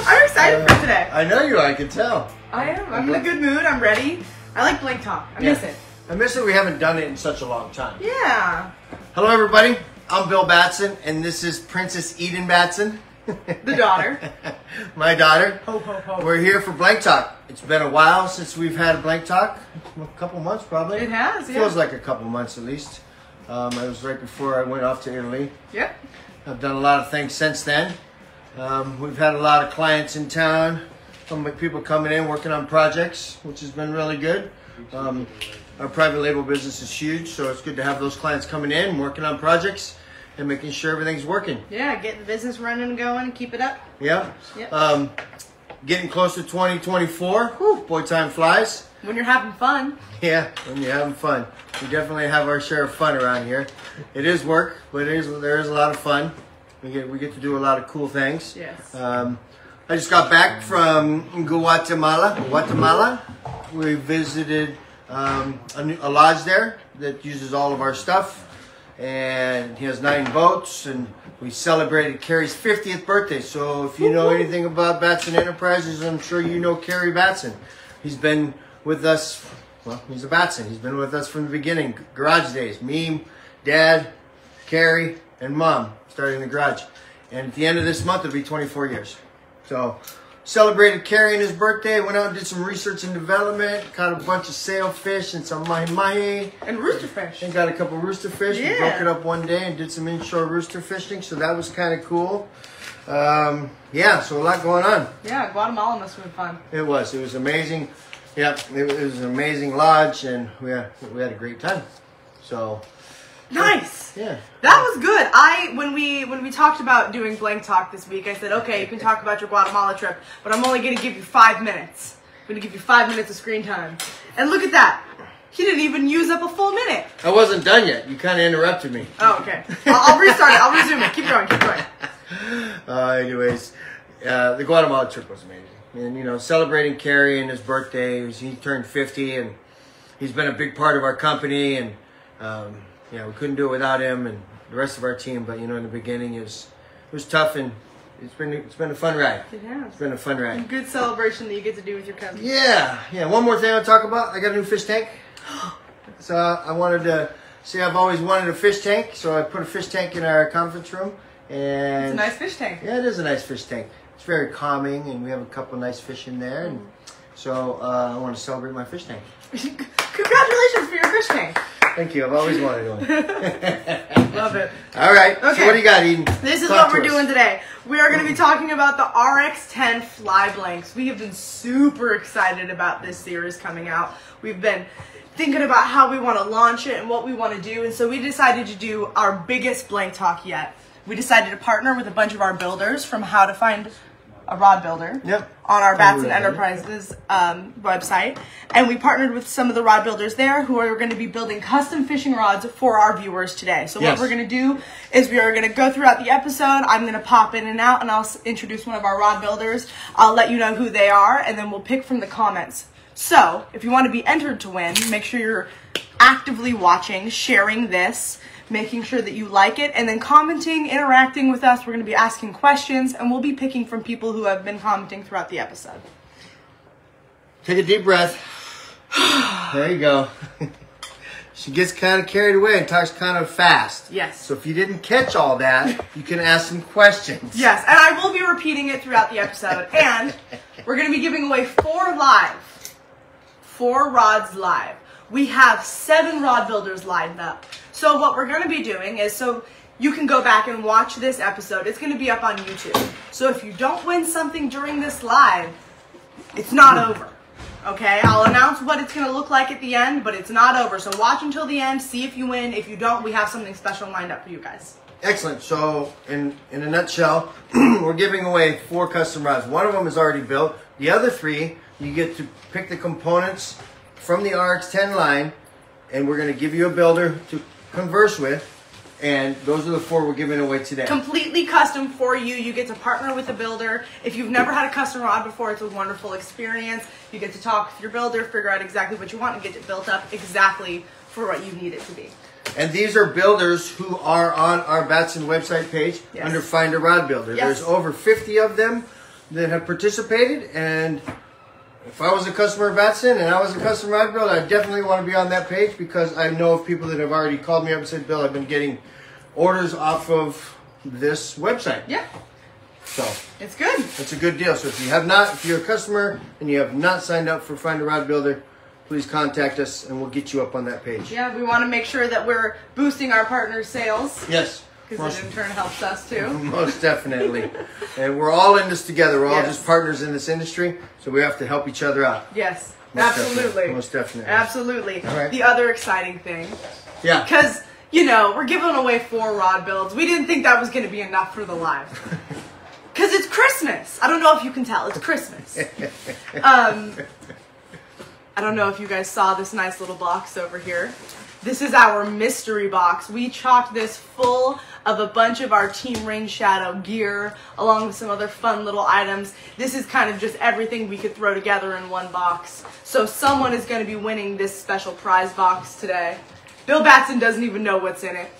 I'm excited for today. I know you are, I can tell. I am. I'm in a good mood. I'm ready. I like blank talk. I miss it. I miss it. We haven't done it in such a long time. Yeah. Hello, everybody. I'm Bill Batson, and this is Princess Eden Batson. The daughter. My daughter. Ho, ho, ho. We're here for Blank Talk. It's been a while since we've had a Blank Talk. A couple months, probably. It has, yeah. Feels like a couple months at least. It was right before I went off to Italy. Yep. I've done a lot of things since then. We've had a lot of clients in town. Some people coming in, working on projects, which has been really good. Our private label business is huge, so it's good to have those clients coming in, working on projects, and making sure everything's working. Yeah, getting the business running and going and keep it up. Yeah. Yep. Getting close to 2024. Whew, boy, time flies. When you're having fun. Yeah, when you're having fun. We definitely have our share of fun around here. It is work, but there is a lot of fun. We get to do a lot of cool things. Yes. I just got back from Guatemala. We visited a lodge there that uses all of our stuff, and he has 9 boats, and we celebrated Carrie's 50th birthday. So if you know anything about Batson Enterprises, I'm sure you know Carrie Batson. He's been with us, well, he's a Batson. He's been with us from the beginning, garage days. Me, Dad, Carrie, and Mom started in the garage. And at the end of this month, it'll be 24 years. So celebrated Carrie and his birthday, went out and did some research and development, caught a bunch of sailfish and some mahi-mahi. And rooster fish. And got a couple rooster fish. Yeah. We broke it up one day and did some inshore rooster fishing, so that was kind of cool. Yeah, so a lot going on. Yeah, Guatemala must have been fun. It was amazing. Yeah, it was an amazing lodge, and we had a great time. So nice. Yeah. That was good. When we talked about doing blank talk this week, I said, okay, you can talk about your Guatemala trip, but I'm only going to give you 5 minutes. I'm going to give you 5 minutes of screen time. And look at that. He didn't even use up a full minute. I wasn't done yet. You kind of interrupted me. Oh, okay. I'll restart it. I'll resume it. Keep going. Keep going. Anyways, the Guatemala trip was amazing. And, you know, celebrating Carrie and his birthday, he turned 50, and he's been a big part of our company, and yeah, we couldn't do it without him and the rest of our team. But, you know, in the beginning, it was tough, and it's been a fun ride. It has. It's been a fun ride. A good celebration that you get to do with your cousin. Yeah. One more thing I'll talk about. I got a new fish tank. So I wanted to see, I've always wanted a fish tank, so I put a fish tank in our conference room. And it's a nice fish tank. Yeah, it is a nice fish tank. It's very calming, and we have a couple nice fish in there. And so I want to celebrate my fish tank. Congratulations for your fish tank. Thank you. I've always wanted one. Love it. All right. Okay. So what do you got, Eden? This is what we're doing today. We are going to be talking about the RX10 Fly blanks. We have been super excited about this series coming out. We've been thinking about how we want to launch it and what we want to do. And so we decided to do our biggest blank talk yet. We decided to partner with a bunch of our builders from How to Find a Rod Builder on our Batson Enterprises website. And we partnered with some of the rod builders there who are going to be building custom fishing rods for our viewers today. So what we're going to do is we are going to go throughout the episode. I'm going to pop in and out, and I'll introduce one of our rod builders. I'll let you know who they are, and then we'll pick from the comments. So if you want to be entered to win, make sure you're actively watching, sharing this, making sure that you like it, and then commenting, interacting with us. We're going to be asking questions, and we'll be picking from people who have been commenting throughout the episode. Take a deep breath. There you go. She gets kind of carried away and talks kind of fast. Yes. So if you didn't catch all that, you can ask some questions. Yes, and I will be repeating it throughout the episode. And we're going to be giving away 4 rods live. We have 7 rod builders lined up. So what we're going to be doing is, so you can go back and watch this episode. It's going to be up on YouTube. So if you don't win something during this live, it's not over. Okay? I'll announce what it's going to look like at the end, but it's not over. So watch until the end. See if you win. If you don't, we have something special lined up for you guys. Excellent. So in a nutshell, we're giving away 4 custom rods. One of them is already built. The other 3, you get to pick the components from the RX10 line, and we're going to give you a builder to converse with, and those are the 4 we're giving away today. Completely custom for you. You get to partner with a builder. If you've never had a custom rod before, it's a wonderful experience. You get to talk with your builder, figure out exactly what you want, and get it built up exactly for what you need it to be. And these are builders who are on our Batson website page under Find a Rod Builder. There's over 50 of them that have participated, and if I was a customer of Batson and I was a customer rod builder, I definitely want to be on that page because I know of people that have already called me up and said, Bill, I've been getting orders off of this website. Yeah. So it's good. It's a good deal. So if you're a customer and you have not signed up for Find a Rod Builder, please contact us and we'll get you up on that page. Yeah, we want to make sure that we're boosting our partners' sales. Yes. Because it in turn helps us too. Most definitely. And we're all in this together. We're all just partners in this industry, so we have to help each other out. Yes, absolutely. Most definitely. Absolutely. All right. The other exciting thing. Yeah. Because, you know, we're giving away 4 rod builds. We didn't think that was going to be enough for the live. Because it's Christmas. I don't know if you can tell. It's Christmas. I don't know if you guys saw this nice little box over here. This is our mystery box. We chocked this full of a bunch of our Team Rainshadow gear, along with some other fun little items. This is kind of just everything we could throw together in one box. So someone is going to be winning this special prize box today. Bill Batson doesn't even know what's in it.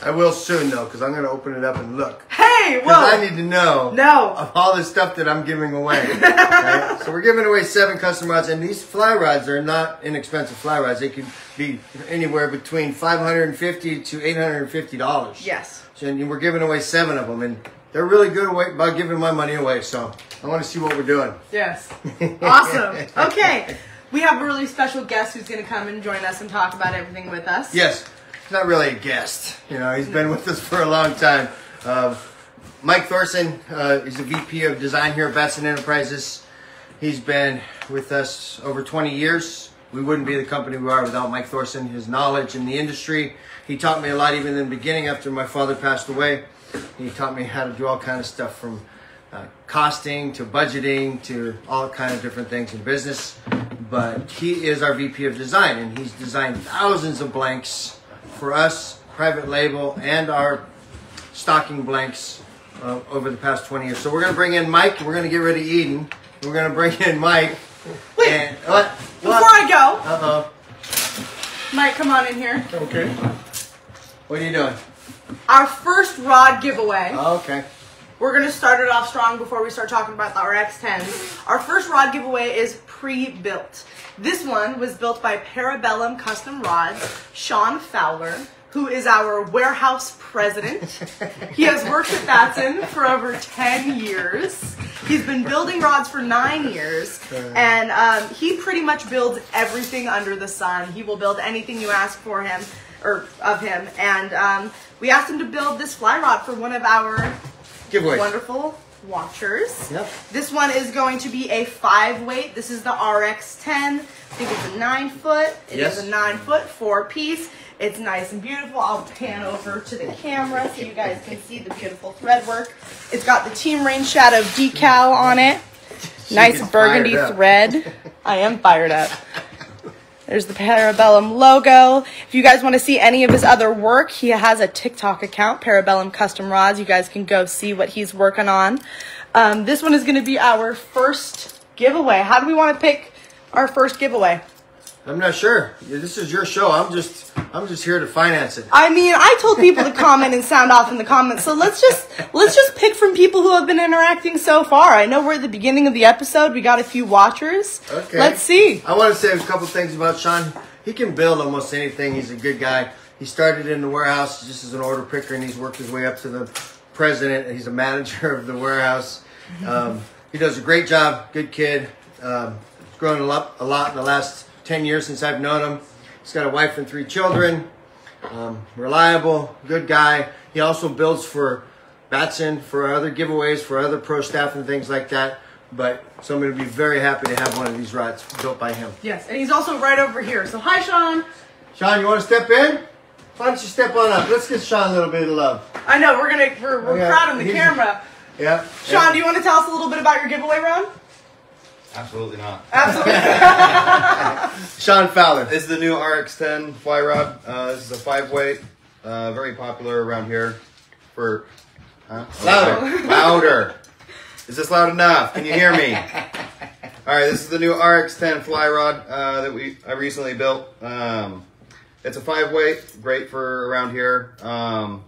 I will soon, though, because I'm going to open it up and look. Hey, well, I need to know of all the stuff that I'm giving away. Right? So we're giving away 7 custom rods, and these fly rods are not inexpensive fly rods. They could be anywhere between $550 to $850. Yes. So, and we're giving away 7 of them, and they're really good about giving my money away. So I want to see what we're doing. Yes. Awesome. Okay. We have a really special guest who's going to come and join us and talk about everything with us. Yes. He's not really a guest. You know, he's been with us for a long time. Mike Thorson is the VP of Design here at Batson Enterprises. He's been with us over 20 years. We wouldn't be the company we are without Mike Thorson, his knowledge in the industry. He taught me a lot even in the beginning after my father passed away. He taught me how to do all kinds of stuff from costing to budgeting to all kinds of different things in business. But he is our VP of Design, and he's designed thousands of blanks for us, private label, and our stocking blanks over the past 20 years. So we're going to bring in Mike, and we're going to get rid of Eden. We're going to bring in Mike. Wait, and, before I go. Uh-oh. Mike, come on in here. Okay. What are you doing? Our first rod giveaway. Oh, okay. We're going to start it off strong before we start talking about the RX10s. Our first rod giveaway is pre-built. This one was built by Parabellum Custom Rods, Sean Fowler, who is our warehouse president. He has worked at Batson for over 10 years. He's been building rods for 9 years, and he pretty much builds everything under the sun. He will build anything you ask for him, or of him, and we asked him to build this fly rod for one of our wonderful watchers. Yep. This one is going to be a 5-weight. This is the RX10. I think it's a 9-foot. It is a 9-foot 4-piece. It's nice and beautiful. I'll pan over to the camera so you guys can see the beautiful thread work. It's got the Team Rainshadow decal on it. Nice burgundy thread. I am fired up. There's the Parabellum logo. If you guys want to see any of his other work, he has a TikTok account, Parabellum Custom Rods. You guys can go see what he's working on. This one is going to be our first giveaway. How do we want to pick our first giveaway? I'm not sure. This is your show. I'm just here to finance it. I mean, I told people to comment and sound off in the comments, so let's just pick from people who have been interacting so far. I know we're at the beginning of the episode. We got a few watchers. Okay. Let's see. I want to say a couple things about Sean. He can build almost anything. He's a good guy. He started in the warehouse just as an order picker, and he's worked his way up to the president. He's a manager of the warehouse. He does a great job. Good kid. He's grown a lot in the last 10 years since I've known him. He's got a wife and 3 children. Reliable, good guy. He also builds for Batson, for other giveaways, for other pro staff and things like that. But so I'm going to be very happy to have one of these rods built by him. Yes, and he's also right over here. So hi, Sean. Sean, you want to step in? Why don't you step on up? Let's give Sean a little bit of love. I know, we're proud of the camera. Yeah. Sean, do you want to tell us a little bit about your giveaway rod? Absolutely not. Absolutely. Sean Fowler. This is the new RX10 Fly rod. This is a 5-weight, very popular around here. For louder, louder. Is this loud enough? Can you hear me? All right, this is the new RX10 Fly rod that I recently built. it's a 5-weight, great for around here. A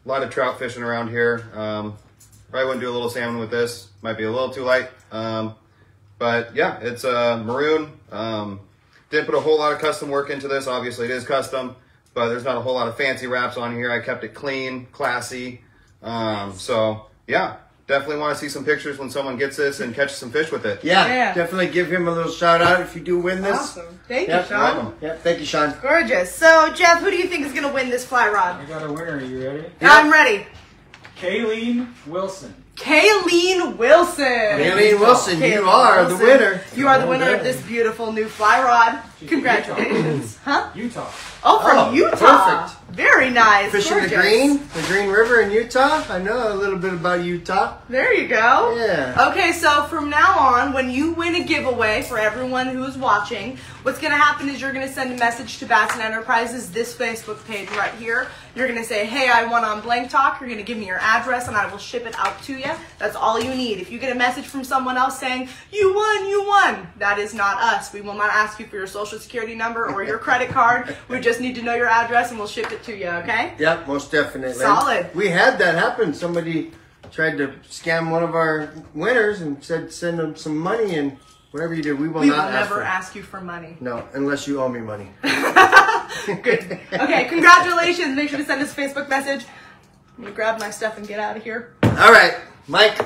lot of trout fishing around here. Probably wouldn't do a little salmon with this. Might be a little too light. But yeah, it's maroon. Didn't put a whole lot of custom work into this. Obviously it is custom, but there's not a whole lot of fancy wraps on here. I kept it clean, classy. So yeah, definitely want to see some pictures when someone gets this and catches some fish with it. Yeah, definitely give him a little shout out if you do win this. Awesome. Thank you, Sean. Welcome. Yep, thank you, Sean. Gorgeous. So, Jeff, who do you think is going to win this fly rod? I got a winner. Are you ready? I'm ready. Kayleen Wilson. Kayleen Wilson. Kayleen Wilson, Kayleen you are Wilson. the winner. You are the winner of this beautiful new fly rod. Congratulations. Huh? Utah. Oh, from Utah. Perfect. Very nice. Fishing Gorgeous. the Green River in Utah. I know a little bit about Utah. There you go. Yeah. Okay, so from now on, when you win a giveaway for everyone who's watching, what's going to happen is you're going to send a message to Batson Enterprises, this Facebook page right here. You're going to say, hey, I won on Blank Talk. You're going to give me your address, and I will ship it out to you. That's all you need. If you get a message from someone else saying, you won, that is not us. We will not ask you for your social security number or your credit card. We just need to know your address, and we'll ship it to you, okay? Yep, most definitely. Solid. We had that happen. Somebody tried to scam one of our winners and said send them some money, and whatever you do, we will not never ask you for money. No, unless you owe me money. Good. Okay, congratulations. Make sure to send us a Facebook message. I'm going to grab my stuff and get out of here. All right, Mike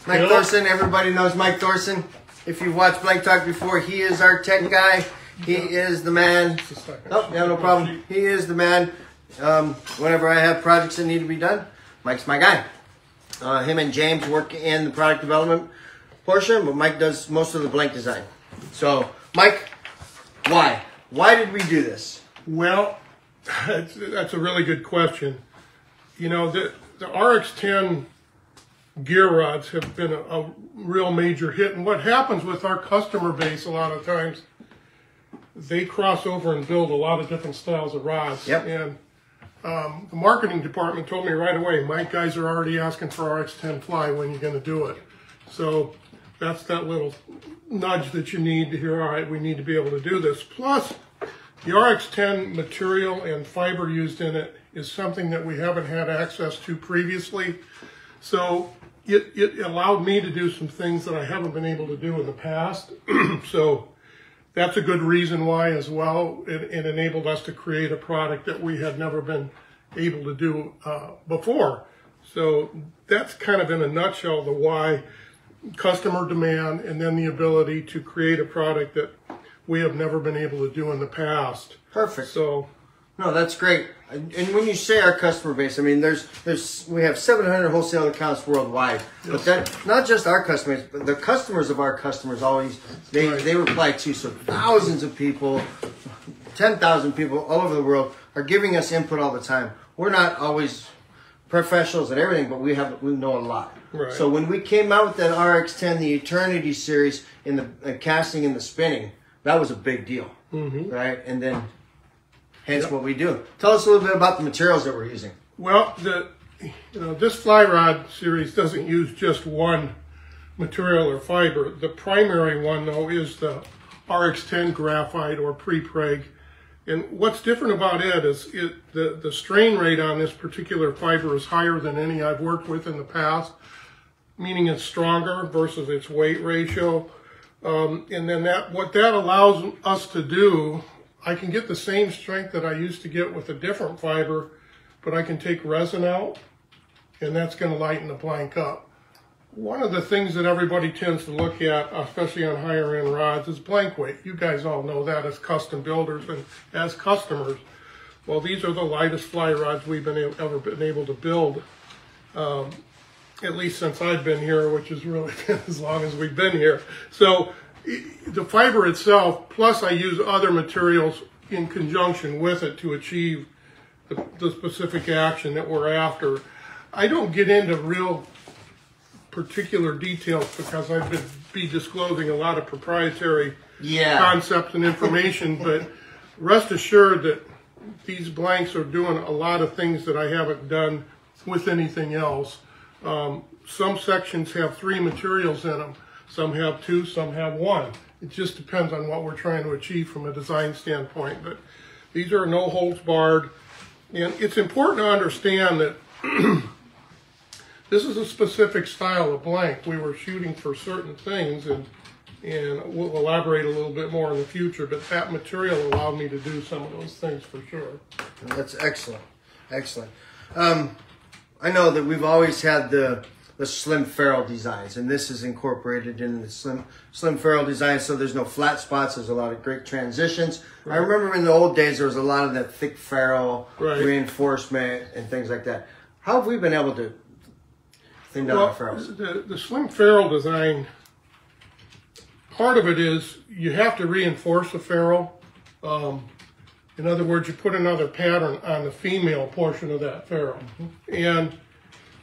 Thorson. Everybody knows Mike Thorson. If you've watched Blank Talk before, he is our tech guy. He is the man. Oh, yeah, no problem. He is the man. Whenever I have projects that need to be done, Mike's my guy. Him and James work in the product development portion, but Mike does most of the blank design. So, Mike, why? Why did we do this? Well, that's a really good question. You know, the RX10 gear rods have been a real major hit. And what happens with our customer base a lot of times, they cross over and build a lot of different styles of rods. Yep. And the marketing department told me right away, my guys are already asking for RX10 Fly, when you're going to do it. So that's that little nudge that you need to hear, all right, we need to be able to do this. Plus, the RX10 material and fiber used in it is something that we haven't had access to previously. So it allowed me to do some things that I haven't been able to do in the past. So that's a good reason why as well. It enabled us to create a product that we had never been able to do before. So that's kind of in a nutshell the why: customer demand, and then the ability to create a product that we have never been able to do in the past. Perfect. So, no, that's great. And when you say our customer base, I mean, we have 700 wholesale accounts worldwide. Yes. But that, not just our customers, but the customers of our customers always, they reply to. So thousands of people, 10,000 people all over the world are giving us input all the time. We're not always professionals at everything, but we know a lot. Right. So when we came out with that RX10, the Eternity series, in the casting and the spinning, that was a big deal, right? And then, hence what we do. Tell us a little bit about the materials that we're using. Well, this fly rod series doesn't use just one material or fiber. The primary one, though, is the RX10 graphite or pre-preg. And what's different about it is the strain rate on this particular fiber is higher than any I've worked with in the past, meaning it's stronger versus its weight ratio. And then what that allows us to do, I can get the same strength that I used to get with a different fiber, but I can take resin out, and that's going to lighten the blank up. One of the things that everybody tends to look at, especially on higher end rods, is blank weight. You guys all know that as custom builders and as customers. Well, these are the lightest fly rods we've ever been able to build, at least since I've been here, which has really been as long as we've been here. So the fiber itself, plus I use other materials in conjunction with it to achieve the specific action that we're after. I don't get into real particular details because I've be disclosing a lot of proprietary concepts and information, but rest assured that these blanks are doing a lot of things that I haven't done with anything else. Some sections have 3 materials in them. Some have 2, some have 1. It just depends on what we're trying to achieve from a design standpoint. But These are no holds barred. And it's important to understand that this is a specific style of blank. We were shooting for certain things, and we'll elaborate a little bit more in the future, but that material allowed me to do some of those things for sure. That's excellent. Excellent. I know that we've always had the slim ferrule designs, and this is incorporated in the slim ferrule design, so there's no flat spots. There's a lot of great transitions. Right. I remember in the old days there was a lot of that thick ferrule reinforcement and things like that. How have we been able to thin down our ferrules? The slim ferrule design, part of it is you have to reinforce the ferrule. In other words, you put another pattern on the female portion of that ferrule. And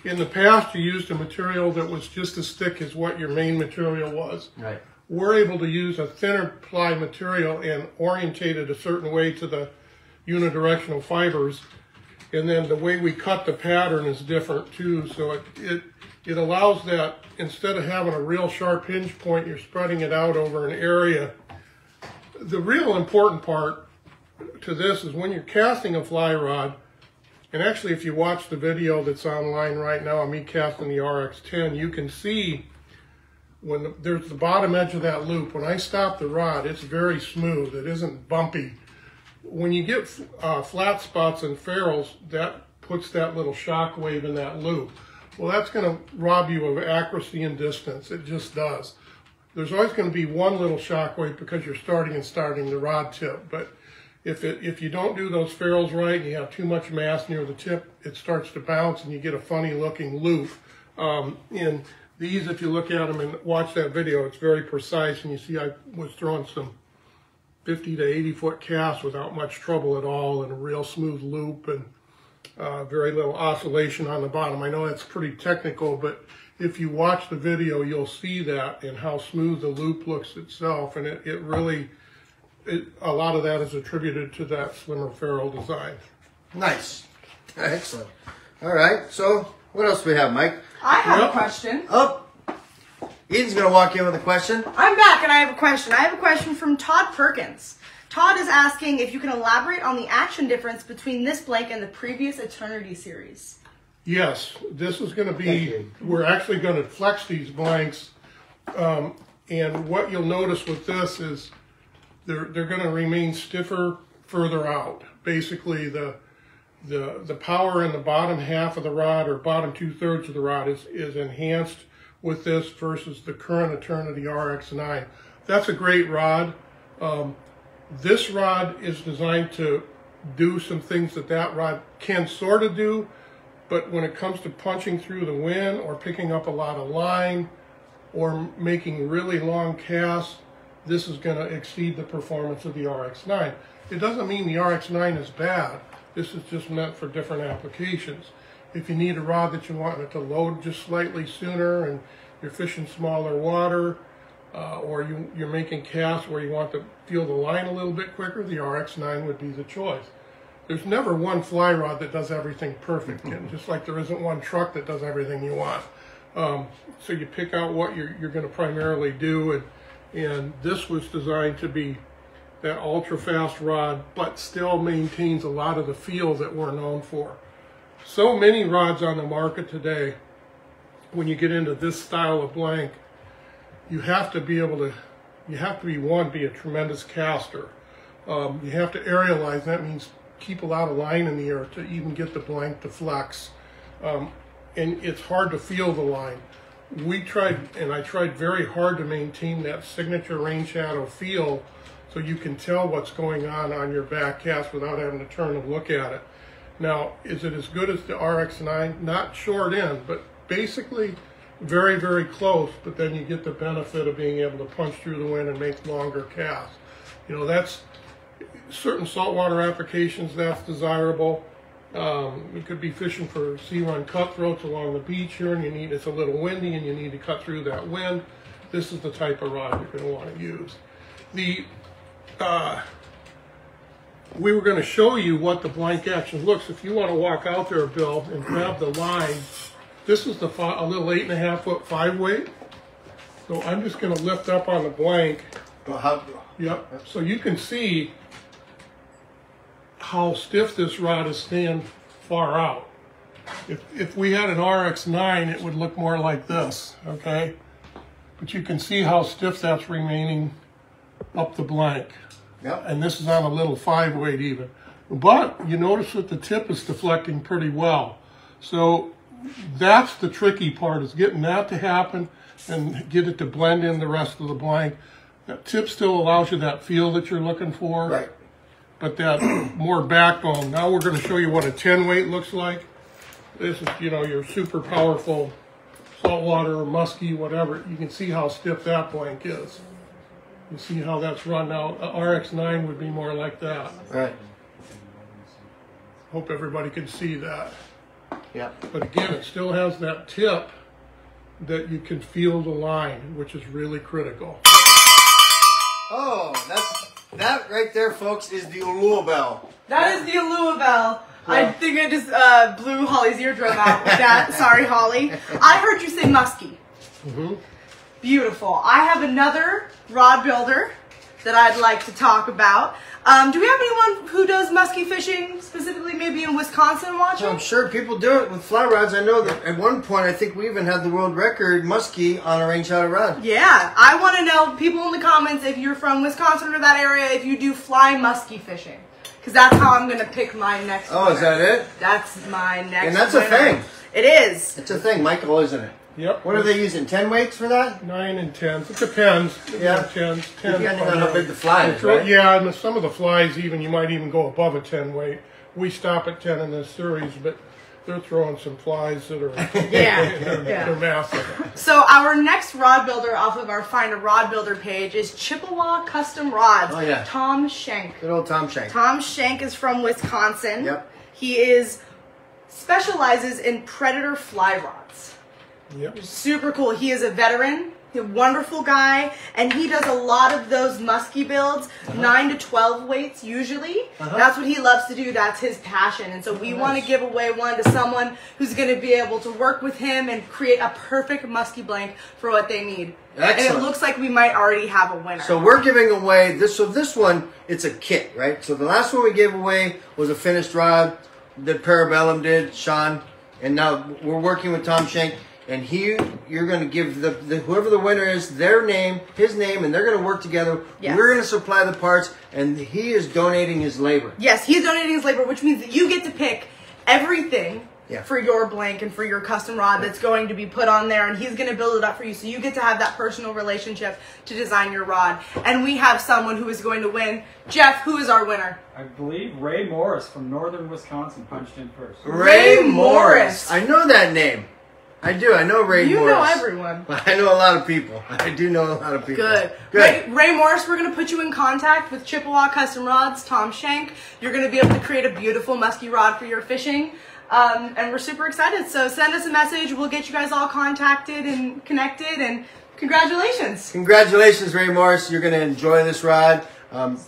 in the past, you used a material that was just as thick as what your main material was. Right. We're able to use a thinner ply material and orientate it a certain way to the unidirectional fibers. And then the way we cut the pattern is different too. So it allows that, instead of having a real sharp hinge point, you're spreading it out over an area. The real important part to this is when you're casting a fly rod, and actually if you watch the video that's online right now of me casting the RX10, you can see when there's the bottom edge of that loop. When I stop the rod, it's very smooth. It isn't bumpy. When you get flat spots and ferrules, that puts that little shock wave in that loop. Well, that's going to rob you of accuracy and distance. It just does. There's always going to be one little shock wave because you're starting the rod tip. But if you don't do those ferrules right and you have too much mass near the tip, it starts to bounce and you get a funny looking loop. And these, if you look at them and watch that video, it's very precise. And you see I was throwing some 50 to 80 foot casts without much trouble at all, and a real smooth loop and very little oscillation on the bottom. I know that's pretty technical, but if you watch the video, you'll see that and how smooth the loop looks itself. And it really, a lot of that is attributed to that slimmer ferrule design. Nice. Excellent. All right. So what else do we have, Mike? I have a question. Oh, Eden's going to walk in with a question. I'm back and I have a question. I have a question from Todd Perkins. Todd is asking if you can elaborate on the action difference between this blank and the previous Eternity series. Yes, this is going to be, we're actually going to flex these blanks. And what you'll notice with this is they're going to remain stiffer further out. Basically, the power in the bottom half of the rod, or bottom 2/3 of the rod, is enhanced with this versus the current Eternity RX9. That's a great rod. This rod is designed to do some things that rod can sort of do, but when it comes to punching through the wind or picking up a lot of line or making really long casts, this is going to exceed the performance of the RX9. It doesn't mean the RX9 is bad. This is just meant for different applications. If you need a rod that you want it to load just slightly sooner and you're fishing smaller water, or you're making casts where you want to feel the line a little bit quicker, the RX9 would be the choice. There's never one fly rod that does everything perfect, just like there isn't one truck that does everything you want. So you pick out what you're going to primarily do, and this was designed to be that ultra fast rod, but still maintains a lot of the feel that we're known for. So many rods on the market today, when you get into this style of blank, you have to be able to, be a tremendous caster. You have to aerialize. That means keep a lot of line in the air to even get the blank to flex. And it's hard to feel the line. I tried very hard to maintain that signature Rainshadow feel so you can tell what's going on your back cast without having to turn and look at it. Now, is it as good as the RX9? Not short end, but basically very, very close, but then you get the benefit of being able to punch through the wind and make longer casts. You know, that's certain saltwater applications, that's desirable. You could be fishing for sea run cutthroats along the beach here, and it's a little windy and you need to cut through that wind. This is the type of rod you're going to want to use. We were going to show you what the blank action looks. If you want to walk out there, Bill, and grab the line, this is a little 8.5 foot 5-weight. So I'm just going to lift up on the blank. Yep. So you can see how stiff this rod is staying far out. If we had an RX9, it would look more like this, okay? But you can see how stiff that's remaining up the blank. Yep. And this is on a little 5-weight even. But you notice that the tip is deflecting pretty well. So that's the tricky part, is getting that to happen and get it to blend in the rest of the blank. That tip still allows you that feel that you're looking for. Right. But that more backbone. Now we're going to show you what a 10-weight looks like. This is, you know, your super powerful saltwater or musky, whatever. You can see how stiff that blank is. You see how that's run out. A RX9 would be more like that. Right. Hope everybody can see that. Yeah. But again, it still has that tip that you can feel the line, which is really critical. Oh, that right there, folks, is the Ulua bell. That is the Ulua bell. I think I just blew Holly's eardrum out with that. Sorry, Holly. I heard you say musky. Mm-hmm. Beautiful. I have another rod builder that I'd like to talk about. Do we have anyone who does musky fishing, specifically maybe in Wisconsin, watching? I'm sure people do it with fly rods. I know that at one point, I think we even had the world record musky on a Rainshadow rod. Yeah, I want to know, people in the comments, if you're from Wisconsin or that area, if you do fly musky fishing. Because that's how I'm going to pick my next Oh, winner. is that it? That's my next And that's a winner. thing. It is. It's a thing, Michael, isn't it? Yep. What are they using? 10 weights for that? 9 and 10s. It depends. Yeah. 10s. Depending on how big the fly is, right? Yeah, and some of the flies even, you might even go above a 10 weight. We stop at 10 in this series, but they're throwing some flies that are they're massive. So our next rod builder off of our Find a Rod Builder page is Chippewa Custom Rods. Oh, yeah. Tom Schenk. Good old Tom Shank. Tom Schenk is from Wisconsin. Yep. He specializes in predator fly rods. Yep. Super cool. He is a veteran. He's a wonderful guy, and he does a lot of those musky builds, 9 to 12 weights usually. That's what he loves to do. That's his passion. And so we want to give away one to someone who's going to be able to work with him and create a perfect musky blank for what they need. Excellent. And it looks like we might already have a winner. So we're giving away this. So this one, it's a kit, right? So the last one we gave away was a finished rod that Parabellum did, Sean, and now we're working with Tom Schenk. And you're going to give whoever the winner is their name, his name, and they're going to work together. Yes. We're going to supply the parts, and he is donating his labor. Yes, he's donating his labor, which means that you get to pick everything for your blank and for your custom rod that's going to be put on there, and he's going to build it up for you. So you get to have that personal relationship to design your rod. And we have someone who is going to win. Jeff, who is our winner? I believe Ray Morris from northern Wisconsin punched in first. Ray Morris. I know that name. I do. I know Ray Morris. You know everyone. I know a lot of people. I do know a lot of people. Good. Good. Ray Morris, we're going to put you in contact with Chippewa Custom Rods, Tom Schenk. You're going to be able to create a beautiful musky rod for your fishing. And we're super excited. So send us a message. We'll get you guys all contacted and connected. And congratulations. Congratulations, Ray Morris. You're going to enjoy this rod.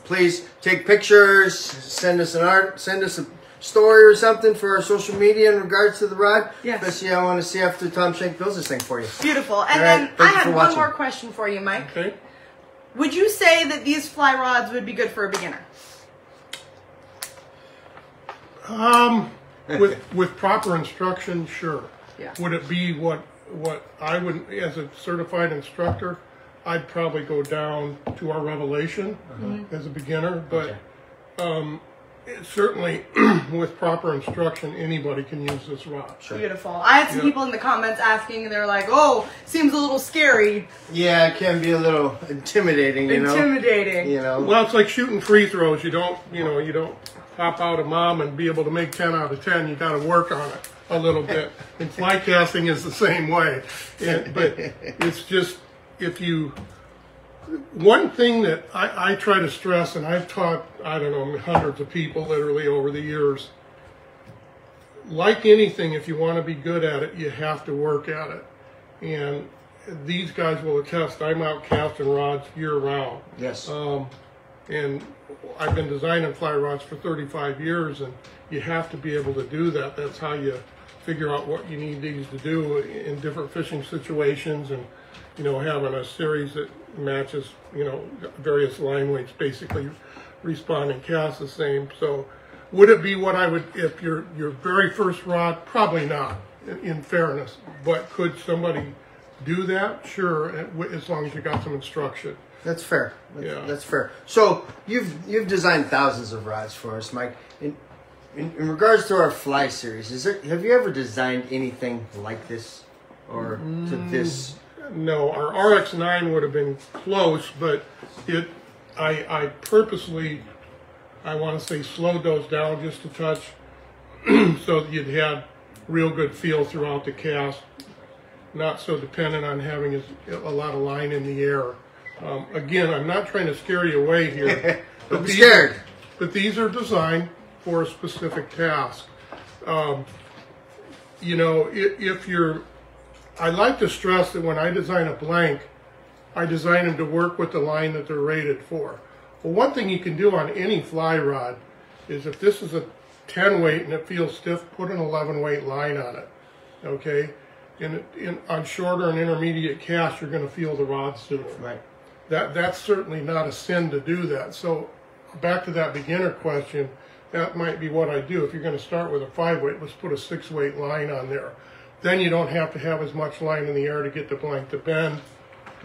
Please take pictures. Send us a story or something for our social media in regards to the rod. Yes. Especially I want to see after Tom Schenk builds this thing for you. Beautiful. And right. then Thank I you for have one watching. more question for you, Mike. Okay. Would you say that these fly rods would be good for a beginner? With proper instruction, sure. Yeah. Would it be what I would, as a certified instructor, I'd probably go down to our Revelation as a beginner, but certainly with proper instruction, anybody can use this rod. Sure. Beautiful. I had some people in the comments asking, and they're like, "Oh, seems a little scary." Yeah, it can be a little intimidating, you know. Intimidating. You know. Well, it's like shooting free throws. You don't pop out a mom and be able to make 10 out of 10. You got to work on it a little bit. And fly casting is the same way. But it's just, one thing that I try to stress, and I've taught, I don't know, hundreds of people literally over the years, like anything, if you want to be good at it, you have to work at it. And these guys will attest, I'm out casting rods year round. Yes. And I've been designing fly rods for 35 years, and you have to be able to do that. That's how you figure out what you need these to do in different fishing situations, and having a series that matches various line weights, basically respond and cast the same. So Would it be what I would, if your very first rod? Probably not, in fairness. But could somebody do that? Sure, as long as you got some instruction. That's fair. Yeah. That's fair. So you've designed thousands of rods for us, Mike. In regards to our Fly series, have you ever designed anything like this, or to this? No, our RX9 would have been close, but I purposely, I want to say, slowed those down just a touch, so that you'd had real good feel throughout the cast, not so dependent on having a lot of line in the air. Again, I'm not trying to scare you away here. Don't be scared. But these are designed for a specific task. You know, I like to stress that when I design a blank, I design them to work with the line that they're rated for. Well, one thing you can do on any fly rod is, if this is a 10 weight and it feels stiff, put an 11 weight line on it, okay? On shorter and intermediate casts, you're going to feel the rod sooner. Right. That's certainly not a sin to do that. So back to that beginner question, that might be what I do. If you're going to start with a 5 weight, let's put a 6 weight line on there. Then you don't have to have as much line in the air to get the blank to bend,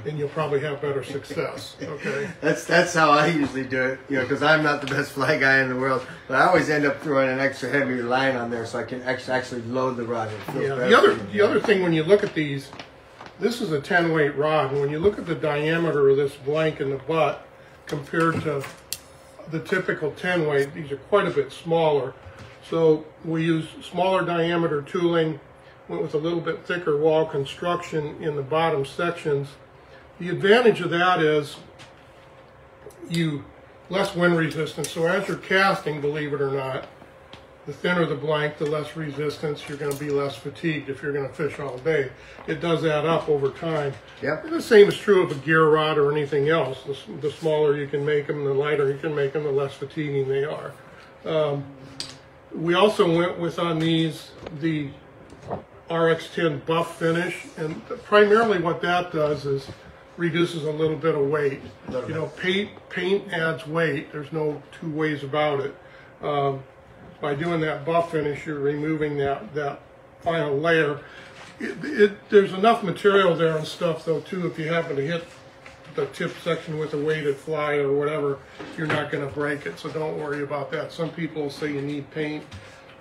and you'll probably have better success. Okay. That's how I usually do it, you know, because I'm not the best fly guy in the world, but I always end up throwing an extra heavy line on there so I can actually load the rod. Yeah. The other thing, when you look at these, this is a 10 weight rod, and when you look at the diameter of this blank in the butt compared to the typical 10 weight, these are quite a bit smaller. So we use smaller diameter tooling, went with a little bit thicker wall construction in the bottom sections. The advantage of that is less wind resistance. So as you're casting, believe it or not, the thinner the blank, the less resistance. You're going to be less fatigued if you're going to fish all day. It does add up over time. Yep. The same is true of a gear rod or anything else. The smaller you can make them, the lighter you can make them, the less fatiguing they are. We also went with, on these, the RX10 buff finish, and primarily what that does is reduces a little bit of weight. You know, paint adds weight. There's no two ways about it. By doing that buff finish, you're removing that final layer. There's enough material there and stuff, though, too, if you happen to hit the tip section with a weighted fly or whatever, you're not going to break it, so don't worry about that. Some people say you need paint.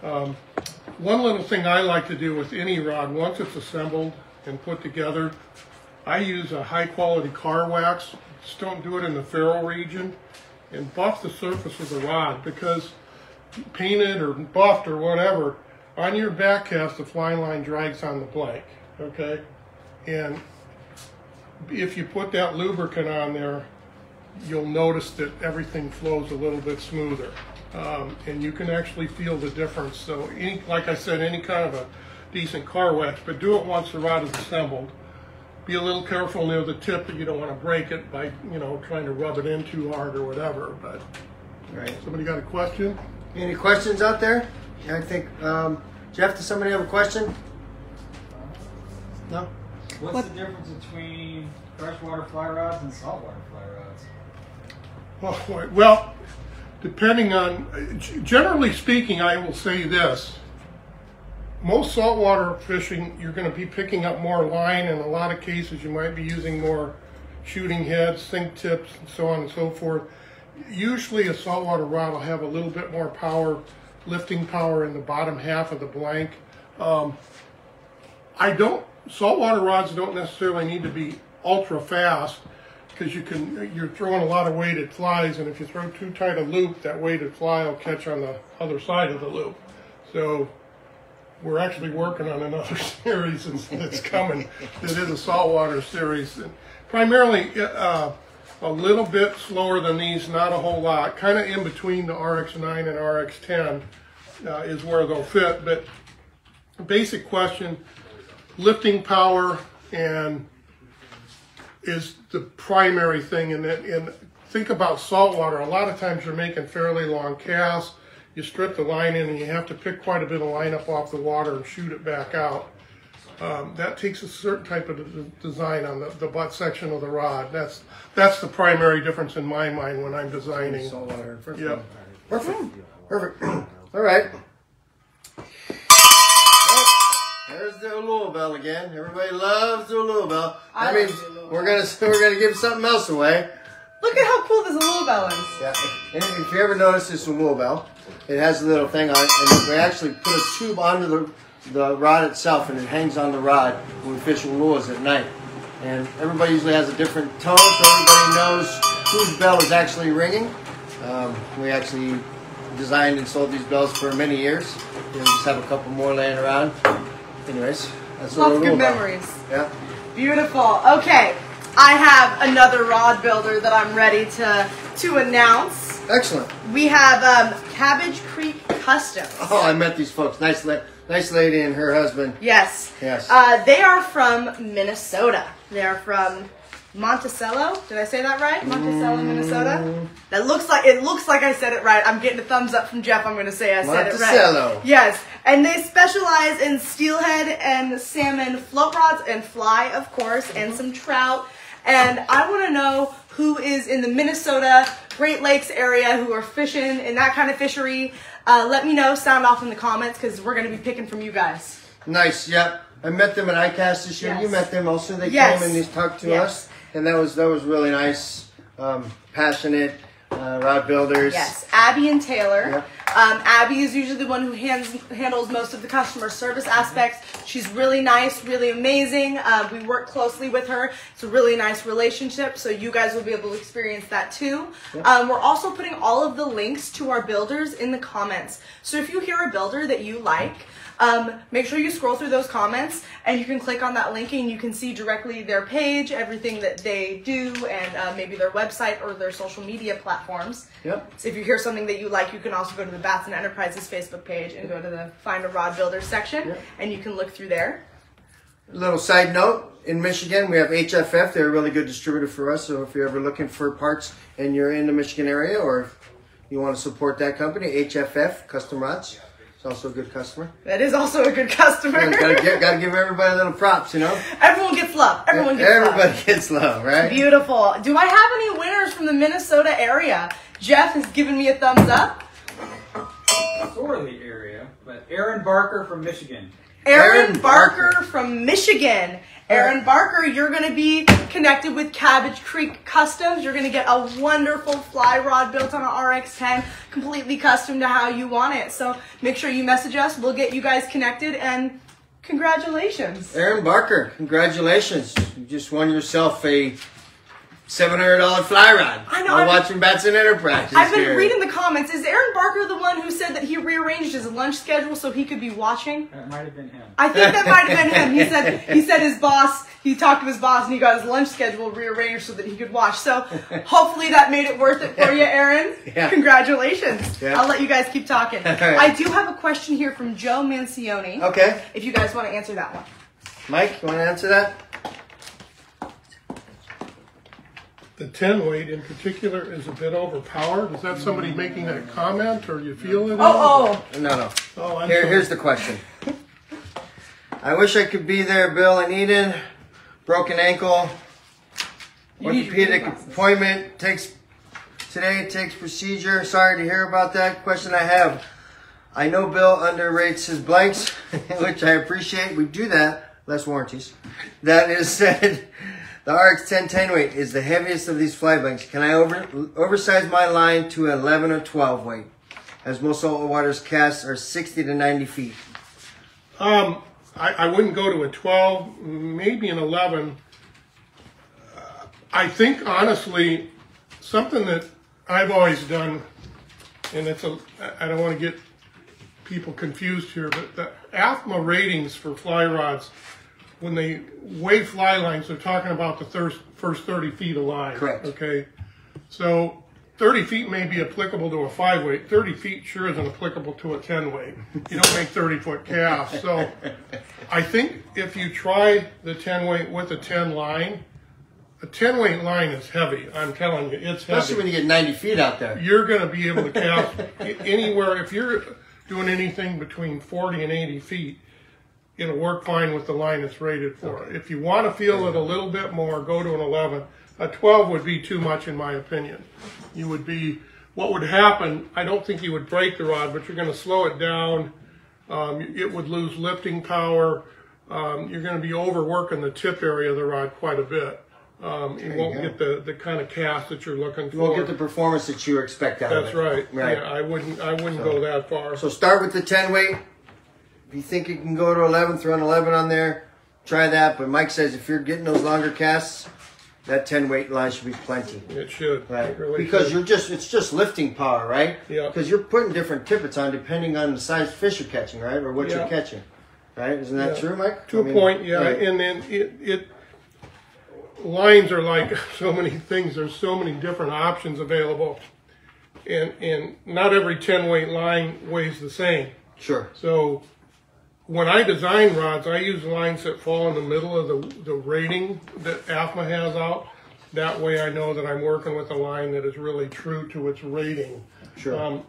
One little thing I like to do with any rod, once it's assembled and put together, I use a high-quality car wax. Just don't do it in the ferrule region, and buff the surface of the rod, because painted or buffed or whatever, on your back cast, the fly line drags on the blank, okay? And if you put that lubricant on there, you'll notice that everything flows a little bit smoother. And you can actually feel the difference. So, like I said, any kind of a decent car wax, but do it once the rod is assembled. Be a little careful near the tip that you don't want to break it by, you know, trying to rub it in too hard or whatever. But, right. Somebody got a question? Any questions out there? I think, Jeff, does somebody have a question? No? What's the difference between freshwater fly rods and saltwater fly rods? Well, depending on, generally speaking, I will say this. Most saltwater fishing, you're going to be picking up more line. In a lot of cases, you might be using more shooting heads, sink tips, and so on and so forth. Usually a saltwater rod will have a little bit more power, lifting power in the bottom half of the blank. Saltwater rods don't necessarily need to be ultra fast, because you're throwing a lot of weighted flies, and if you throw too tight a loop, that weighted fly will catch on the other side of the loop. So we're actually working on another series that's coming that is a saltwater series. And primarily a little bit slower than these, not a whole lot. Kind of in between the RX9 and RX10 is where they'll fit. But basic question, lifting power and is the primary thing. And think about saltwater. A lot of times you're making fairly long casts. You strip the line in and you have to pick quite a bit of line up off the water and shoot it back out. That takes a certain type of design on the butt section of the rod. That's the primary difference in my mind when I'm designing. Saltwater. Yep. Perfect. All right. There's the Ulua bell again. Everybody loves the Ulua bell. That means we're gonna give something else away. Look at how cool this Ulua bell is. Yeah. And if you ever notice this Ulua bell, it has a little thing on it, and we actually put a tube onto the rod itself, and it hangs on the rod when we fish Uluas at night. And everybody usually has a different tone, so everybody knows whose bell is actually ringing. We actually designed and sold these bells for many years. We just have a couple more laying around. Anyways, that's lots of good memories. Yeah. Beautiful. Okay, I have another rod builder that I'm ready to announce. Excellent. We have Cabbage Creek Customs. Oh, I met these folks. Nice lady and her husband. Yes. Yes. They are from Minnesota. They're from Monticello. Did I say that right? Monticello, Minnesota. It looks like I said it right. I'm getting a thumbs up from Jeff. I'm going to say I said it right. Monticello. Yes. And they specialize in steelhead and salmon float rods and fly, of course, and some trout. And I want to know who is in the Minnesota Great Lakes area who are fishing in that kind of fishery. Let me know. Sound off in the comments because we're going to be picking from you guys. Nice. Yep. I met them at ICAST this year. Yes. You met them also. They Yes. came and they talked to Yes. us, and that was really nice. Passionate rod builders. Yes, Abby and Taylor. Yep. Abby is usually the one who handles most of the customer service aspects. She's really nice, really amazing. We work closely with her. It's a really nice relationship, so you guys will be able to experience that too. Yep. We're also putting all of the links to our builders in the comments. So if you hear a builder that you like, make sure you scroll through those comments and you can click on that link and you can see directly their page, everything that they do, and maybe their website or their social media platforms. Yep. So if you hear something that you like, you can also go to the Bats and Enterprises Facebook page and go to the Find a Rod Builder section. Yep. And you can look through there. A little side note, in Michigan we have HFF. They're a really good distributor for us, so if you're ever looking for parts and you're in the Michigan area or if you want to support that company, HFF Custom Rods. It's also a good customer. That is also a good customer. Yeah, gotta give everybody a little props, you know? Everyone gets love. Everybody gets love, right? Beautiful. Do I have any winners from the Minnesota area? Jeff has given me a thumbs up. Sort of the area, but Aaron Barker from Michigan. Aaron Barker from Michigan. Aaron Barker, you're going to be connected with Cabbage Creek Customs. You're going to get a wonderful fly rod built on an RX10, completely custom to how you want it. So make sure you message us. We'll get you guys connected, and congratulations. Aaron Barker, congratulations. You just won yourself a $700 fly rod. I know. I'm watching Bats and Enterprises. I've been reading the comments. Is Aaron Barker the one who said that he rearranged his lunch schedule so he could be watching? That might have been him. I think that might have been him. He said his boss, he talked to his boss and he got his lunch schedule rearranged so that he could watch. So hopefully that made it worth it for you, Aaron. Yeah. Congratulations. Yeah. I'll let you guys keep talking. Right. I do have a question here from Joe Mancioni. Okay. If you guys want to answer that one. Mike, you want to answer that? The 10 weight in particular is a bit overpowered. Is that somebody making that comment, or you feel it? No. Here's the question. I wish I could be there, Bill and Eden. Broken ankle. Orthopedic appointment takes procedure. Sorry to hear about that. Question I have. I know Bill underrates his blanks, which I appreciate. We do that. Less warranties. That is said. The RX10 10 weight is the heaviest of these fly blanks. Can I oversize my line to 11 or 12 weight? As most saltwater casts are 60 to 90 feet. I wouldn't go to a 12, maybe an 11. I think, honestly, something that I've always done, and I don't want to get people confused here, but the AFMA ratings for fly rods, when they weigh fly lines, they're talking about the first 30 feet of line. Correct. Okay. So 30 feet may be applicable to a 5 weight. 30 feet sure isn't applicable to a 10 weight. You don't make 30-foot casts. So I think if you try the 10 weight with a 10 line, a 10 weight line is heavy. I'm telling you, it's heavy. Especially when you get 90 feet out there. You're going to be able to cast anywhere. If you're doing anything between 40 and 80 feet, it'll work fine with the line it's rated for. Okay. If you want to feel it a little bit more, go to an 11. A 12 would be too much in my opinion. You would be what would happen, I don't think you would break the rod, but you're going to slow it down. It would lose lifting power. You're going to be overworking the tip area of the rod quite a bit. You won't get the kind of cast that you're looking for. You won't get the performance that you expect out of it. That's right. Right. Yeah, I wouldn't go that far. So start with the 10 weight. If you think you can go to 11, throw an 11 on there, try that. But Mike says if you're getting those longer casts, that 10 weight line should be plenty. It should. Right. It really because should. it's just lifting power, right? Yeah. Because you're putting different tippets on depending on the size of fish you're catching, right? Or what you're catching. Right? Isn't that true, Mike? To a point, yeah. Right. And then it lines are like so many things. There's so many different options available. And not every 10 weight line weighs the same. Sure. So when I design rods, I use lines that fall in the middle of the rating that AFMA has out. That way I know that I'm working with a line that is really true to its rating. Sure.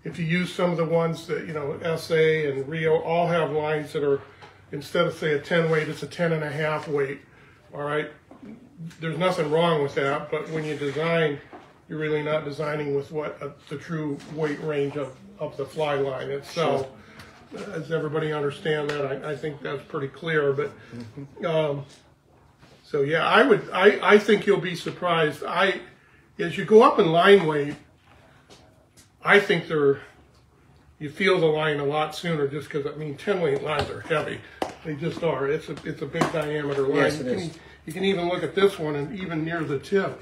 If you use some of the ones that, SA and Rio all have lines that are, instead of say a 10 weight, it's a 10.5 weight. All right. There's nothing wrong with that, but when you design, you're really not designing with what the true weight range of the fly line itself. Sure. Does everybody understand that? I think that's pretty clear. But so yeah, I think you'll be surprised. As you go up in line weight, I think you feel the line a lot sooner, just because 10 weight lines are heavy. They just are. It's a big diameter line. Yes, it is. You can even look at this one, and even near the tip,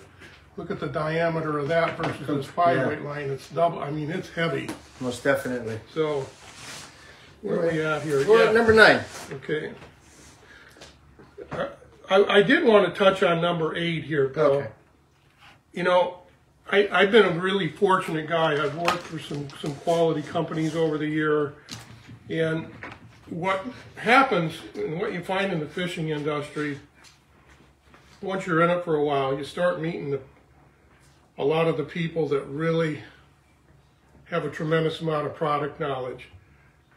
look at the diameter of that versus this 5 weight line. It's double. It's heavy. Most definitely. So where are we at here? We're at number 9. Okay. I did want to touch on number 8 here, Bill. Okay. I've been a really fortunate guy. I've worked for some quality companies over the year, and what happens and what you find in the fishing industry, once you're in it for a while, you start meeting a lot of the people that really have a tremendous amount of product knowledge.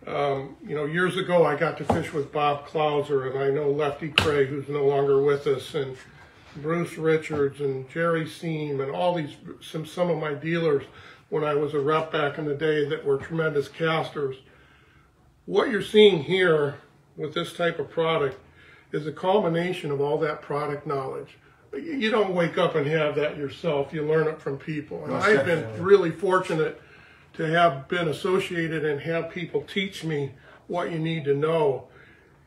Years ago I got to fish with Bob Clauser, and I know Lefty Craig, who's no longer with us, and Bruce Richards and Jerry Seam, and all these, some of my dealers when I was a rep back in the day that were tremendous casters. What you're seeing here with this type of product is a culmination of all that product knowledge. You don't wake up and have that yourself. You learn it from people. And I've been really fortunate to have been associated and have people teach me what you need to know.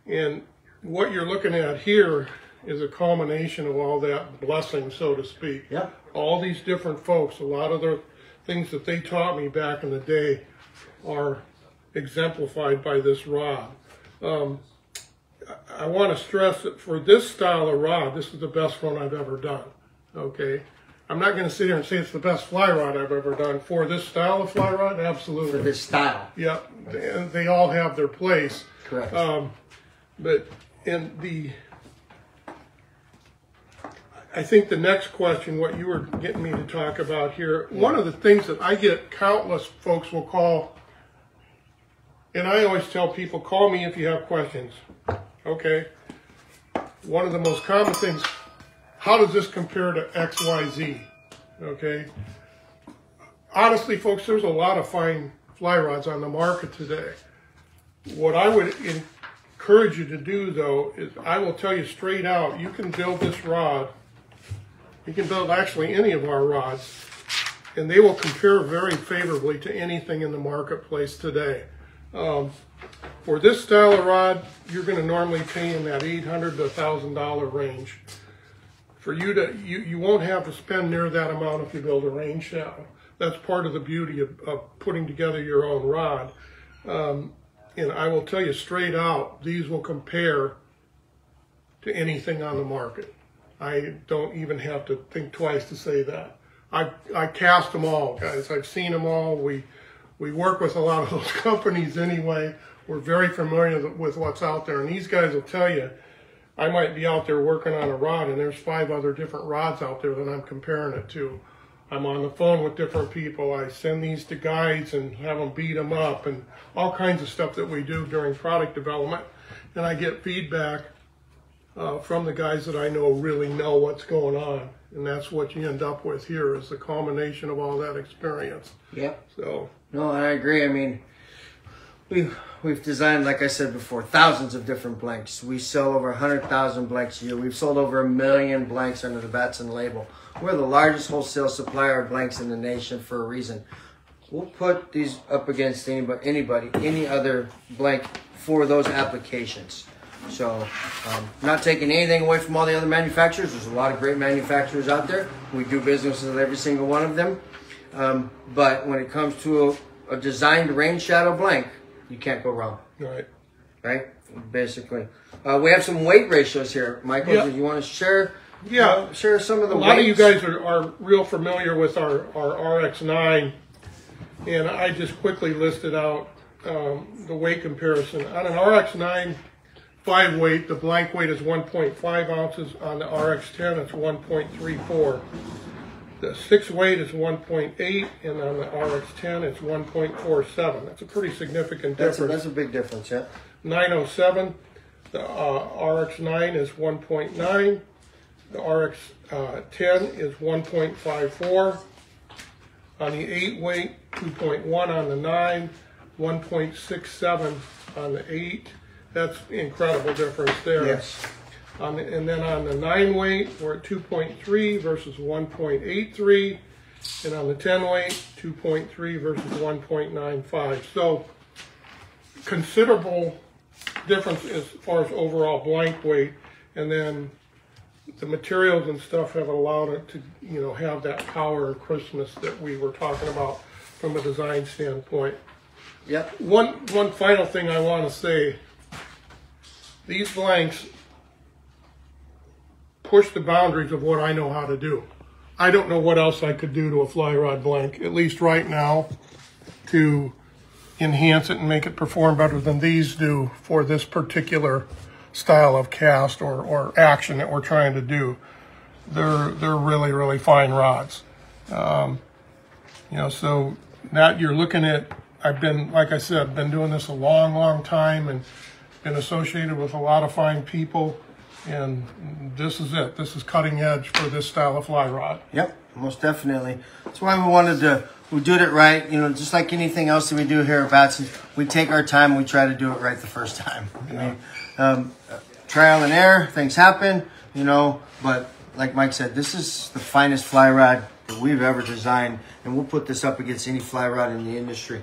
And what you're looking at here is a culmination of all that blessing, so to speak. Yeah. All these different folks, a lot of the things that they taught me back in the day are exemplified by this rod. I want to stress that for this style of rod, this is the best one I've ever done. Okay? I'm not going to sit here and say it's the best fly rod I've ever done. For this style of fly rod, absolutely. For this style. Yeah, they all have their place. Correct. But I think the next question, what you were getting me to talk about here, one of the things that I get countless folks will call, and I always tell people, call me if you have questions. Okay? One of the most common things, how does this compare to XYZ? Okay? Honestly, folks, there's a lot of fine fly rods on the market today. What I would encourage you to do, though, is I will tell you straight out, you can build this rod, you can build actually any of our rods, and they will compare very favorably to anything in the marketplace today. For this style of rod, you're going to normally pay in that $800 to $1,000 range. For you to, you won't have to spend near that amount if you build a Rainshadow. That's part of the beauty of putting together your own rod. And I will tell you straight out, these will compare to anything on the market. I don't even have to think twice to say that. I cast them all, guys. I've seen them all. We work with a lot of those companies anyway. We're very familiar with what's out there. And these guys will tell you, I might be out there working on a rod and there's 5 other different rods out there that I'm comparing it to. I'm on the phone with different people. I send these to guides and have them beat them up and all kinds of stuff that we do during product development. And I get feedback from the guys that I know really know what's going on. And that's what you end up with here is the culmination of all that experience. Yep. So No, I agree. I mean, we've designed, like I said before, thousands of different blanks. We sell over 100,000 blanks a year. We've sold over 1 million blanks under the Batson label. We're the largest wholesale supplier of blanks in the nation for a reason. We'll put these up against anybody, any other blank for those applications. So, not taking anything away from all the other manufacturers. There's a lot of great manufacturers out there. We do business with every single one of them. But when it comes to a designed Rainshadow blank, you can't go wrong. right. Right? Basically. We have some weight ratios here. Michael, Yep. do you want to share? Yeah. Share some of the A lot of you weights? guys are real familiar with our RX9, and I just quickly listed out the weight comparison. On an RX9 5 weight, the blank weight is 1.5 ounces. On the RX10, it's 1.34. The 6 weight is 1.8, and on the RX10, it's 1.47. That's a pretty significant difference. That's a big difference, yeah. 907, the RX9 is 1.9. The RX10 is 1.54. On the 8 weight, 2.1 on the 9, 1.67 on the 8. That's incredible difference there. Yes. And then on the 9 weight, we're at 2.3 versus 1.83. And on the 10 weight, 2.3 versus 1.95. So considerable difference as far as overall blank weight. And then the materials and stuff have allowed it to, have that power and crispness that we were talking about from a design standpoint. Yep. One final thing I want to say. These blanks push the boundaries of what I know how to do. I don't know what else I could do to a fly rod blank, at least right now, to enhance it and make it perform better than these do for this particular style of cast or action that we're trying to do. They're really, really fine rods. So now you're looking at, like I said, been doing this a long, long time and been associated with a lot of fine people, and this is it. This is cutting edge for this style of fly rod. Yep, most definitely. That's why we did it right. Just like anything else that we do here at Batson, we take our time. We try to do it right the first time. Trial and error, things happen, but like Mike said, this is the finest fly rod that we've ever designed, and we'll put this up against any fly rod in the industry.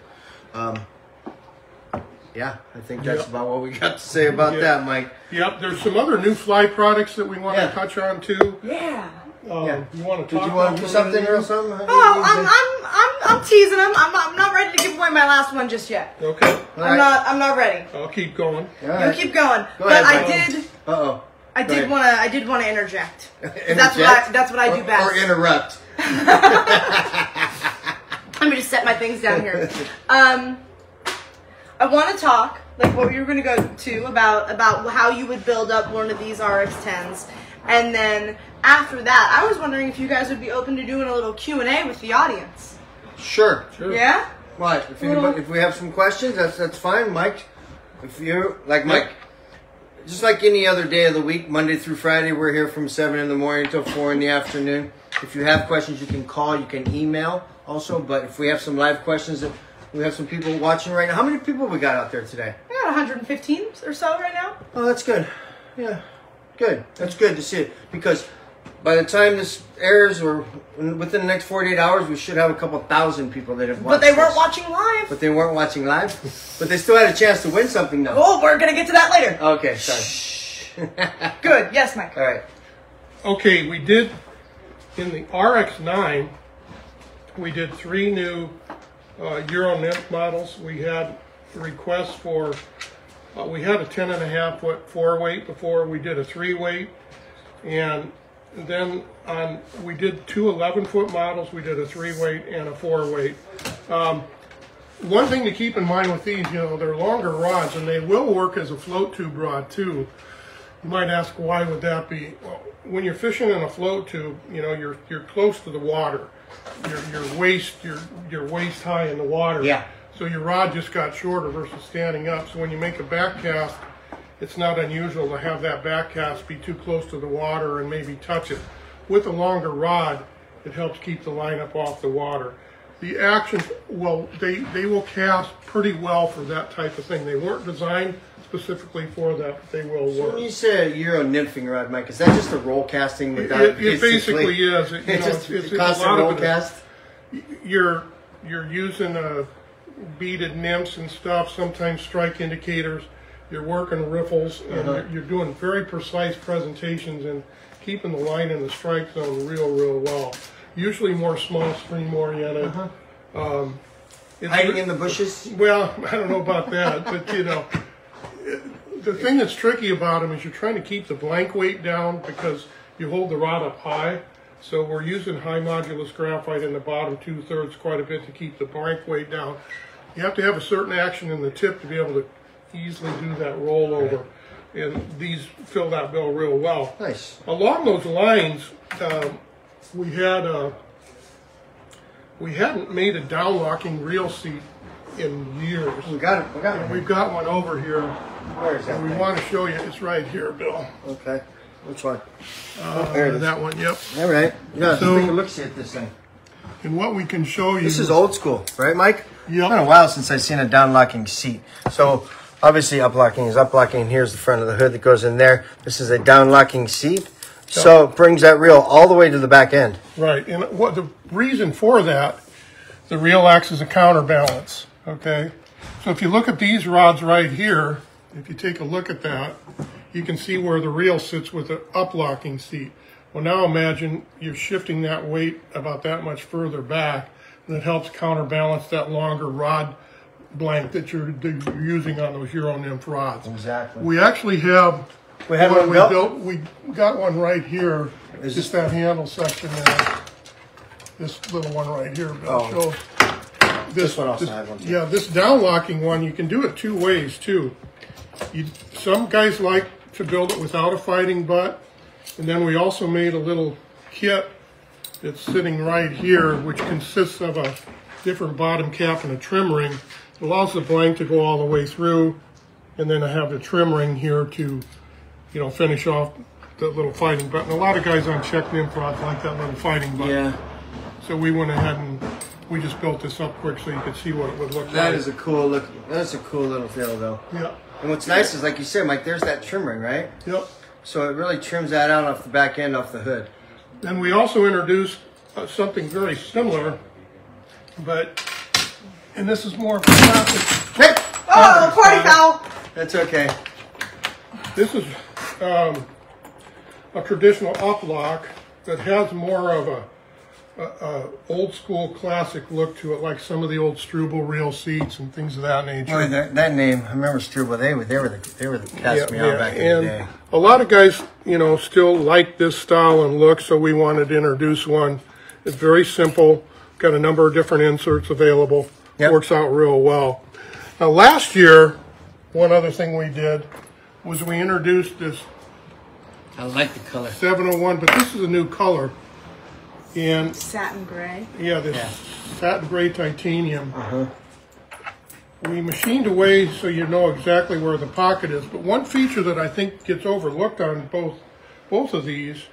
Yeah, I think that's about what we got to say about that, Mike. Yep, there's some other new fly products that we want to touch on too. Yeah. You want to talk Did you want about to do something or something? Oh, I'm teasing him. I'm not ready to give away my last one just yet. Okay. I'm not ready. I'll keep going. You keep going. Go ahead, I did want to interject. Interject? That's what I do best. Or interrupt. Let me just set my things down here. I want to talk, like what you were going to go to, about how you would build up one of these RX10s. And then after that, I was wondering if you guys would be open to doing a little Q&A with the audience. Sure. Yeah? What? If we have some questions, that's fine, Mike. If you're like Mike, just like any other day of the week, Monday through Friday, we're here from 7 in the morning until 4 in the afternoon. If you have questions, you can call, you can email also. But if we have some live questions, we have some people watching right now. How many people we got out there today? We got 115 or so right now. Oh, that's good. Yeah, good. That's good to see it, because by the time this airs, or within the next 48 hours, we should have a couple thousand people that have watched. But they weren't watching live. But they weren't watching live? But they still had a chance to win something, though. Oh, we're going to get to that later. Okay, sorry. Good. Yes, Mike. All right. Okay, we did, in the RX9, we did 3 new Euro nymph models. We had requests for, we had a 10.5 foot 4 weight before. We did a 3 weight, and then we did 2 11-foot models. We did a 3 weight and a 4 weight. One thing to keep in mind with these, they're longer rods, and they will work as a float tube rod too. You might ask, why would that be? Well, when you're fishing in a float tube, you're close to the water. Your waist high in the water. Yeah. So your rod just got shorter versus standing up. So when you make a back cast, it's not unusual to have that back cast be too close to the water and maybe touch it. with a longer rod, it helps keep the line up off the water. The action, well, they will cast pretty well for that type of thing. They weren't designed specifically for that, but they will work. When you say a Euro nymphing rod, Mike, is that just a roll casting without? It basically is. It's a constant roll cast. You're using beaded nymphs and stuff, sometimes strike indicators. You're working riffles, and you're doing very precise presentations and keeping the line in the strike zone real well. Usually more small stream oriented. Hiding in the bushes? Well, I don't know about that, but you know, the thing that's tricky about them is you're trying to keep the blank weight down because you hold the rod up high. So we're using high modulus graphite in the bottom 2/3 quite a bit to keep the blank weight down. You have to have a certain action in the tip to be able to easily do that rollover. And these fill that bill real well. Nice. Along those lines, we hadn't made a down-locking reel seat in years. We got it. And we've got one over here. Where is that? And we want to show you. It's right here, Bill. Okay. Which one? There it is. That one. Yep. All right. Yeah. So- Take a look at this thing. And what we can show you. This is old school, right, Mike? Yep. It's been a while since I've seen a down locking seat. So obviously up locking is up locking. Here's the front of the hood that goes in there. This is a down locking seat. So it brings that reel all the way to the back end. Right. And what the reason for that, the reel acts as a counterbalance. Okay. So if you look at these rods right here, if you take a look at that, you can see where the reel sits with the up locking seat. Well, now imagine you're shifting that weight about that much further back, and it helps counterbalance that longer rod blank that you're using on those Euro nymph rods. Exactly. We actually have We had one built? We got one right here. It's just that handle section there. This little one right here, Bill. Oh. Shows This one also had one too. Yeah, this down locking one, you can do it two ways too. Some guys like to build it without a fighting butt. And then we also made a little kit that's sitting right here, which consists of a different bottom cap and a trim ring. It allows the blank to go all the way through, and then I have the trim ring here to, you know, finish off the little fighting button. A lot of guys on check nymph rods like that little fighting button. Yeah. So we went ahead and we just built this up quick so you could see what it would look like. That is a cool look. That's a cool little feel though. Yeah. And what's nice is, like you said, Mike, there's that trim ring, right? Yep. So it really trims that out off the back end, off the hood. And we also introduced something very similar, and this is more of a classic. Hey! Oh, party foul! That's okay. This is a traditional up lock that has more of a old school classic look to it, like some of the old Struble reel seats and things of that nature. Boy, that name, I remember Struble. They were the cast me out back in the day. A lot of guys, you know, still like this style and look, so we wanted to introduce one. It's very simple. Got a number of different inserts available. Yep. Works out real well. Now, last year, one other thing we did was we introduced this I like the color. 701, but this is a new color. And Satin gray. yeah, this satin gray titanium. We machined away so you know exactly where the pocket is. But one feature that I think gets overlooked on both of these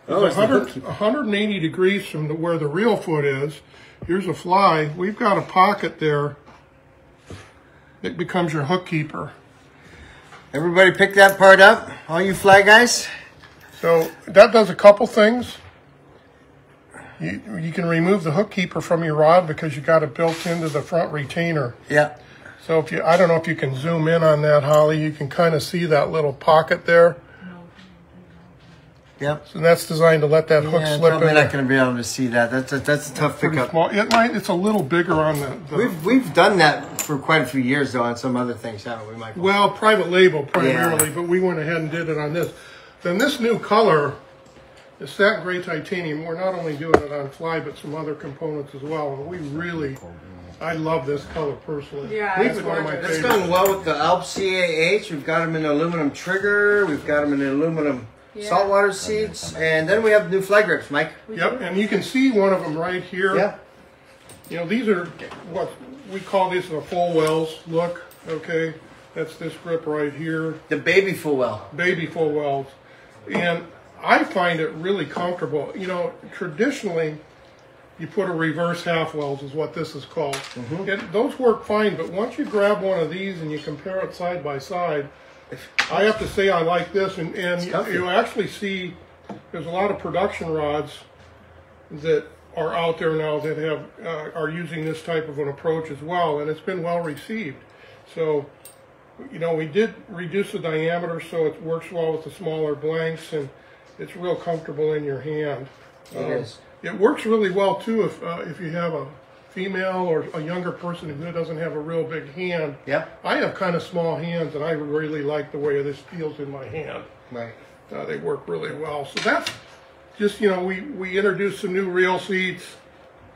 is 180 degrees from where the reel foot is. Here's a fly. We've got a pocket there that becomes your hook keeper. Everybody pick that part up, all you fly guys. So that does a couple things. You can remove the hook keeper from your rod because you got it built into the front retainer. Yeah. So if I don't know if you can zoom in on that, Holly, you can kind of see that little pocket there. Yep. So that's designed to let that hook slip in. Probably not going to be able to see that. That's a tough Pretty pickup. small. It's a little bigger on the We've done that for quite a few years though on some other things, haven't we, Michael? well, private label primarily, but we went ahead and did it on this. Then this new color, the satin gray titanium, we're not only doing it on fly, but some other components as well. And I love this color personally. Yeah, It's one of my That's favorites. gone well with the Alp CAH. We've got them in aluminum trigger. We've got them in aluminum saltwater seats. And then we have new flag grips, Mike. Yep, and you can see one of them right here. Yeah. You know, these are what we call these a full wells look, okay? That's this grip right here, The baby full well. baby full wells. And I find it really comfortable. You know, traditionally, you put a reverse half wells is what this is called. Mm-hmm. Those work fine, but once you grab one of these and you compare it side by side, I have to say I like this. And you actually see there's a lot of production rods that are out there now that have are using this type of an approach as well, and it's been well received. So, you know, we did reduce the diameter so it works well with the smaller blanks, and it's real comfortable in your hand. It is. It works really well too if you have a female or a younger person who doesn't have a real big hand. Yep. I have kind of small hands, and I really like the way this feels in my hand. Right. They work really well. So that's just, you know, we introduced some new reel seats,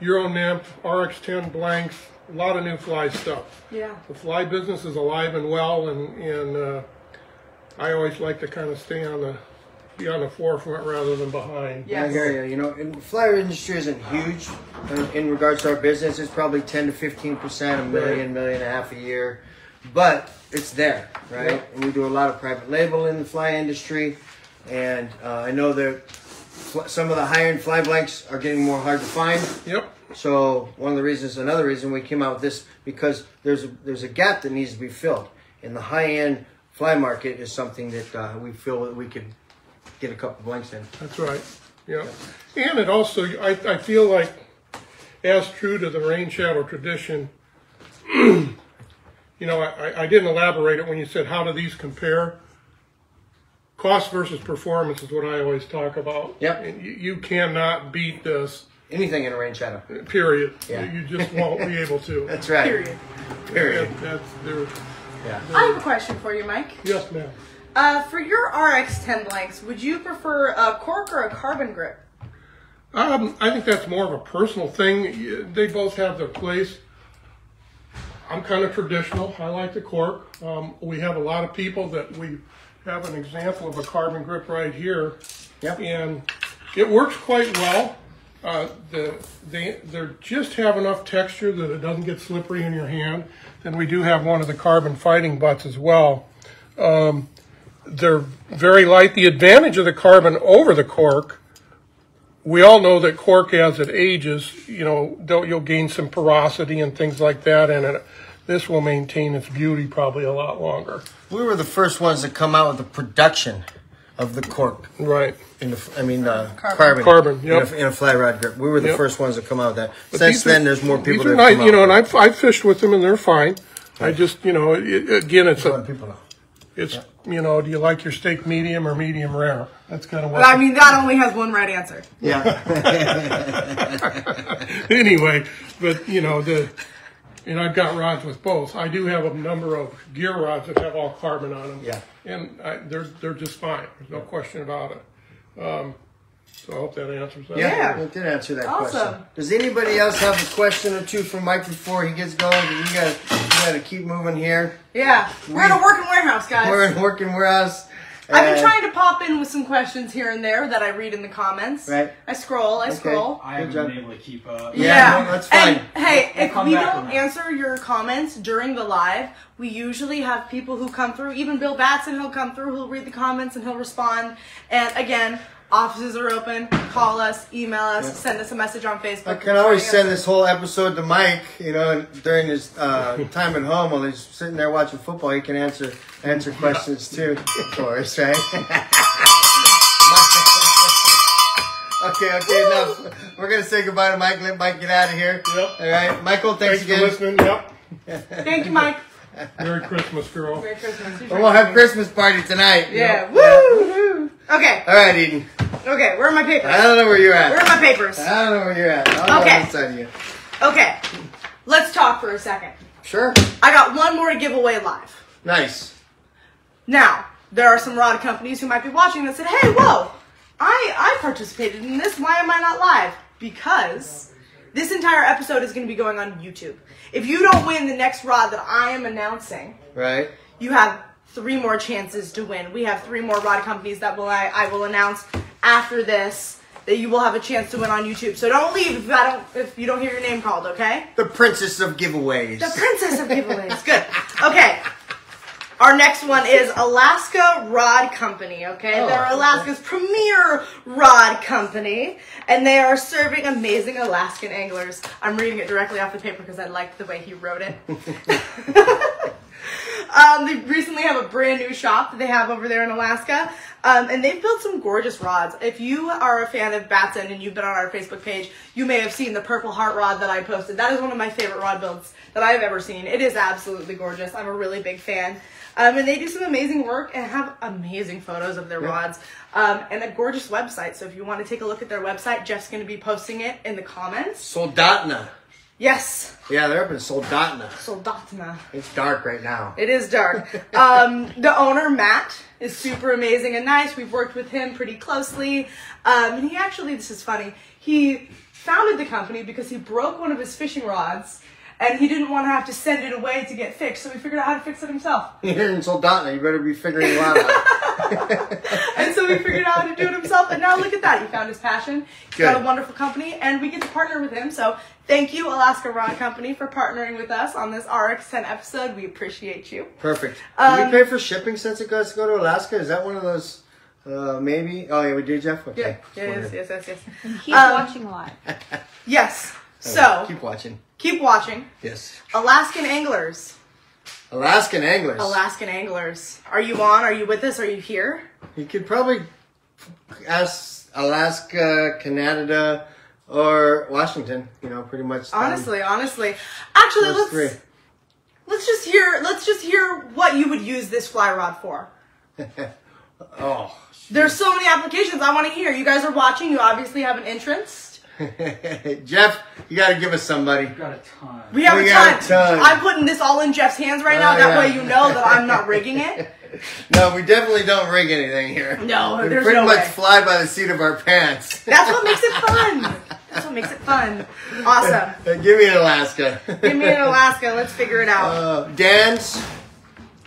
Euro nymph, RX10 blanks, a lot of new fly stuff. Yeah. The fly business is alive and well, and I always like to kind of be on the forefront rather than behind. Yes. I hear you. You know, and the flyer industry isn't huge in regards to our business. It's probably 10 to 15%, $1 million, $1.5 million a year, but it's there, right? Yep. And we do a lot of private label in the fly industry, and I know that some of the higher-end fly blanks are getting more hard to find. Yep. So another reason we came out with this, because there's a gap that needs to be filled, and the high-end fly market is something that we feel that we could get a couple blanks in. That's right. Yeah. And it also, I feel like, as true to the Rainshadow tradition, you know, I didn't elaborate it when you said, how do these compare? Cost versus performance is what I always talk about. Yep. And you cannot beat this. Anything in a Rainshadow. Period. Yeah. You just won't be able to. That's right. Period. Yeah. I have a question for you, Mike. Yes, ma'am. For your RX10 blanks, would you prefer a cork or a carbon grip? I think that's more of a personal thing. They both have their place. I'm kind of traditional. I like the cork. We have a lot of people that we have an example of a carbon grip right here. Yep. And it works quite well. They just have enough texture that it doesn't get slippery in your hand. Then we do have one of the carbon fighting butts as well. They're very light. The advantage of the carbon over the cork, we all know that cork, as it ages, you know, you'll gain some porosity and things like that, and this will maintain its beauty probably a lot longer. We were the first ones to come out with the production of the cork. Right. Carbon. Yep. In a fly rod grip. We were the Yep. first ones to come out with that. But Since then, there's more people that nice, come out. you know, and I've fished with them, and they're fine. I just, you know, again, it's People know. it's, you know, do you like your steak medium or medium rare? That's kind of what. But I mean, that only has one right answer. Yeah. Anyway, but you know, and I've got rods with both. I do have a number of gear rods that have all carbon on them. Yeah. And they're just fine. There's no question about it. So I hope that answers that. Yeah. It did answer that Awesome. question. Does anybody else have a question or two for Mike before he gets going? We gotta keep moving here. Yeah. We're in a working warehouse, guys. We're in working warehouse. I've been trying to pop in with some questions here and there that I read in the comments. Right. I scroll. I Good haven't job. been able to keep up. Yeah, no, that's fine. And hey, We'll if come we back don't on that. answer your comments during the live, we usually have people who come through. Even Bill Batson, he'll come through, he'll read the comments, and he'll respond. And again, offices are open. Call us, email us, send us a message on Facebook. I can always send this whole episode to Mike, you know, during his time at home while he's sitting there watching football. He can answer questions too for us, right? Okay, enough. We're going to say goodbye to Mike. Let Mike get out of here. Yep. All right. Michael, thanks For again. listening. Yep. Thank you, Mike. Merry Christmas, girl. Merry Christmas. We'll have a Christmas party tonight. Yeah. Yep. Woo! Okay. All right, Eden. Okay, where are my papers? I don't know where you're at. Where are my papers? I don't know where you're at. I'll Okay. go inside of you. Okay. Let's talk for a second. Sure. I got one more to give away live. Nice. Now, there are some rod companies who might be watching that said, hey, whoa, I participated in this. Why am I not live? Because this entire episode is going to be going on YouTube. If you don't win the next rod that I am announcing, Right. you have 3 more chances to win. We have 3 more rod companies that I will announce after this that you will have a chance to win on YouTube. So don't leave if you don't hear your name called, okay? The princess of giveaways. The princess of giveaways. Good. Okay. Our next one is Alaska Rod Company, okay? Oh, They're Alaska's premier rod company, and they are serving amazing Alaskan anglers. I'm reading it directly off the paper because I liked the way he wrote it. They recently have a brand new shop that they have over there in Alaska, and they've built some gorgeous rods. If you are a fan of Batson and you've been on our Facebook page, you may have seen the Purple Heart rod that I posted. That is one of my favorite rod builds that I've ever seen. It is absolutely gorgeous. I'm a really big fan. And they do some amazing work and have amazing photos of their rods and a gorgeous website. So if you want to take a look at their website, Jeff's going to be posting it in the comments. Soldatna. Yes. Yeah, they're up in Soldatna. Soldatna. It's dark right now. It is dark. The owner, Matt, is super amazing and nice. We've worked with him pretty closely. And he actually, this is funny, he founded the company because he broke one of his fishing rods and he didn't want to have to send it away to get fixed, so he figured out how to fix it himself. You're in Soldatna, you better be figuring it out. And so he figured out how to do it himself, and now look at that. He found his passion. He's got a wonderful company, and we get to partner with him. So thank you, Alaska Rod Company, for partnering with us on this RX10 episode. We appreciate you. Perfect. Do we pay for shipping since it goes to go to Alaska? Is that one of those, maybe? Oh, yeah, we do, Jeff? Okay. Yeah, yes. He's watching live. Yes. So keep watching. Keep watching. Yes. Alaskan anglers. Alaskan anglers. Alaskan anglers. Are you on? Are you with us? Are you here? You could probably ask Alaska, Canada, or Washington. You know, pretty much. Honestly. Actually, let's just hear what you would use this fly rod for. Oh. There's so many applications I want to hear. You guys are watching. You obviously have an interest. Jeff, you got to give us somebody. We've got a ton. We have a got ton. I'm putting this all in Jeff's hands right now. That way you know that I'm not rigging it. No, we definitely don't rig anything here. No, we there's pretty no much way. fly by the seat of our pants. That's what makes it fun. That's what makes it fun. Awesome. Give me an Alaska. Give me an Alaska. Let's figure it out. Dan's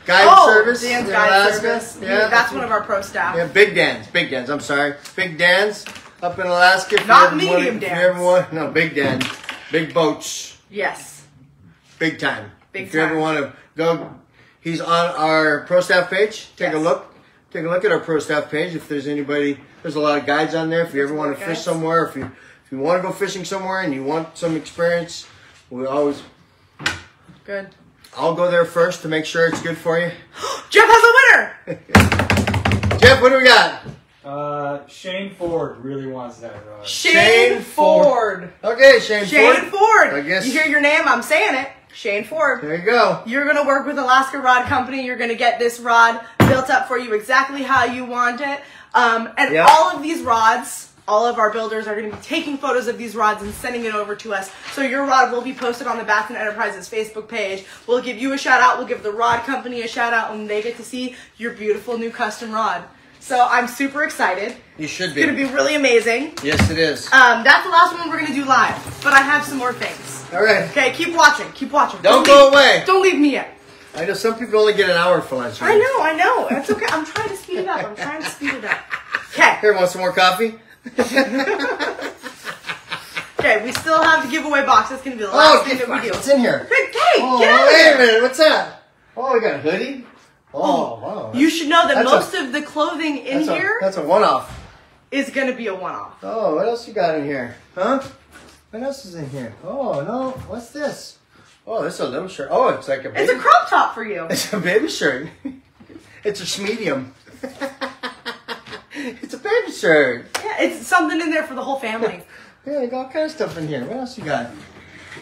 guide service. Dan's in guide Alaska. service. Yeah, that's one of our pro staff. Yeah, Big Dan's. I'm sorry, Big Dan's up in Alaska. Not medium Dan's. No, Big Dan's. Big boats. Yes. Big time. Big if time. you ever want to go, he's on our pro staff page. Take a look. Take a look at our pro staff page. If there's anybody, there's a lot of guides on there. If you ever want to fish somewhere, if you want to go fishing somewhere and you want some experience, we always. Good. I'll go there first to make sure it's good for you. Jeff has a winner. Jeff, what do we got? Shane Ford really wants that rod. Shane Ford. Okay, Shane Ford. I guess. You hear your name, I'm saying it. Shane Ford. There you go. You're going to work with Alaska Rod Company. You're going to get this rod built up for you exactly how you want it. And all of these rods, all of our builders are going to be taking photos of these rods and sending it over to us. So your rod will be posted on the Batson Enterprises Facebook page. We'll give you a shout out. We'll give the rod company a shout out, and they get to see your beautiful new custom rod. So I'm super excited. You should be. It's going to be really amazing. Yes, it is. That's the last one we're going to do live, but I have some more things. All right. Okay, keep watching. Keep watching. Don't go away. Don't leave me yet. I know some people only get an hour for lunch. Right? I know. It's okay. I'm trying to speed it up. Okay. Here, want some more coffee? Okay, we still have the giveaway box. That's going to be the last thing that we do. What's in here? Hey, Get out wait a minute. What's that? Oh, we got a hoodie. Oh, wow. You should know that most of the clothing in here that's a one-off. is going to be a one-off. Oh, what else you got in here? Huh? What else is in here? Oh, no. What's this? Oh, this is a little shirt. Oh, it's like a baby. It's a crop top for you. It's a baby shirt. It's a medium. It's a baby shirt. Yeah, it's something in there for the whole family. Yeah, you got all kind of stuff in here. What else you got?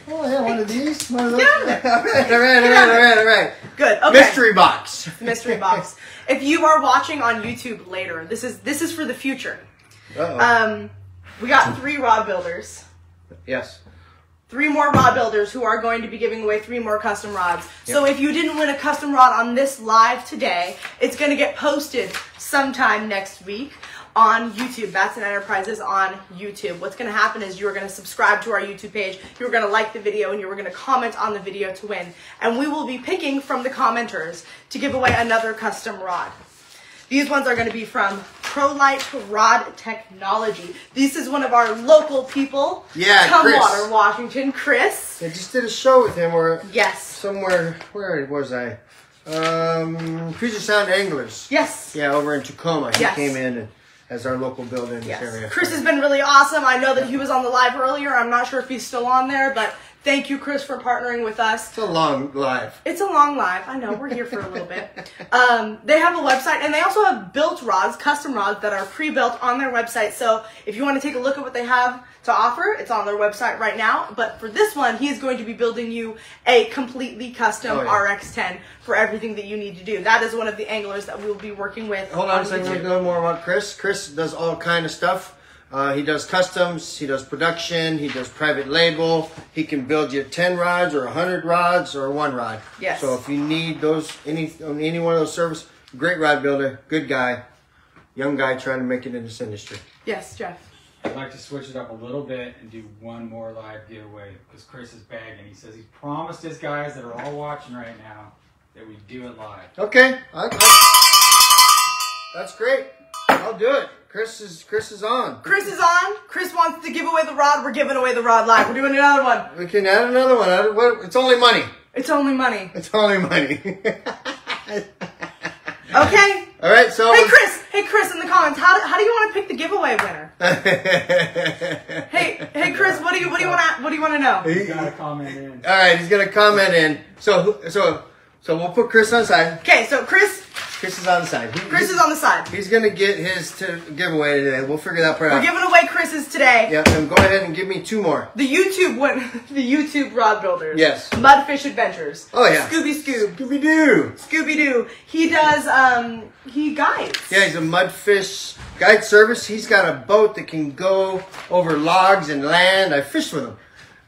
Oh, yeah, one of these. One of those. Get out of All right. Good. Okay. Mystery box. Mystery box. If you are watching on YouTube later, this is for the future. Uh-oh. We got 3 rod builders. Yes. 3 more rod builders who are going to be giving away 3 more custom rods. Yep. So if you didn't win a custom rod on this live today, it's going to get posted sometime next week on YouTube. Batson Enterprises on YouTube. What's going to happen is you're going to subscribe to our YouTube page, you're going to like the video, and you're going to comment on the video to win. And we will be picking from the commenters to give away another custom rod. These ones are going to be from ProLite Rod Technology. This is one of our local people. Yeah, Tumwater, Washington. Chris. I just did a show with him where Yes. somewhere, where was I? Puget Sound Anglers. Yes. Yeah, over in Tacoma. He Yes. came in as our local builder in this Yes. area. Chris has been really awesome. I know that he was on the live earlier. I'm not sure if he's still on there, but thank you, Chris, for partnering with us. It's a long live. It's a long live. I know. We're here for a little bit. They have a website, and they also have built rods, custom rods that are pre-built on their website. So if you want to take a look at what they have to offer, it's on their website right now. But for this one, he's going to be building you a completely custom RX10 for everything that you need to do. That is one of the anglers that we will be working with. Hold on a second. We're going more about Chris. Chris does all kind of stuff. He does customs, he does production, he does private label. He can build you 10 rods or 100 rods or 1 rod. Yes. So if you need those, any one of those services, great rod builder, good guy, young guy trying to make it in this industry. Yes, Jeff. I'd like to switch it up a little bit and do one more live giveaway because Chris is bagging. He says he promised his guys that are all watching right now that we do it live. Okay, that's great. I'll do it. Chris is on. Chris is on. Chris wants to give away the rod. We're giving away the rod live. We're doing another one. We can add another one. It's only money. It's only money. It's only money. Okay. All right. So. Hey Chris, in the comments, how do you want to pick the giveaway winner? hey Chris, what do you want to know? He's got to comment in. All right, he's gonna comment in. So we'll put Chris on the side. Okay, so Chris is on the side. Chris is on the side. He's gonna get his giveaway today. We'll figure that part out. We're giving away Chris's today. Yeah, and go ahead and give me 2 more. The YouTube the YouTube rod builders. Yes. Mudfish Adventures. Oh yeah. Scooby-Doo. He does he guides. Yeah, he's a mudfish guide service. He's got a boat that can go over logs and land. I fished with him.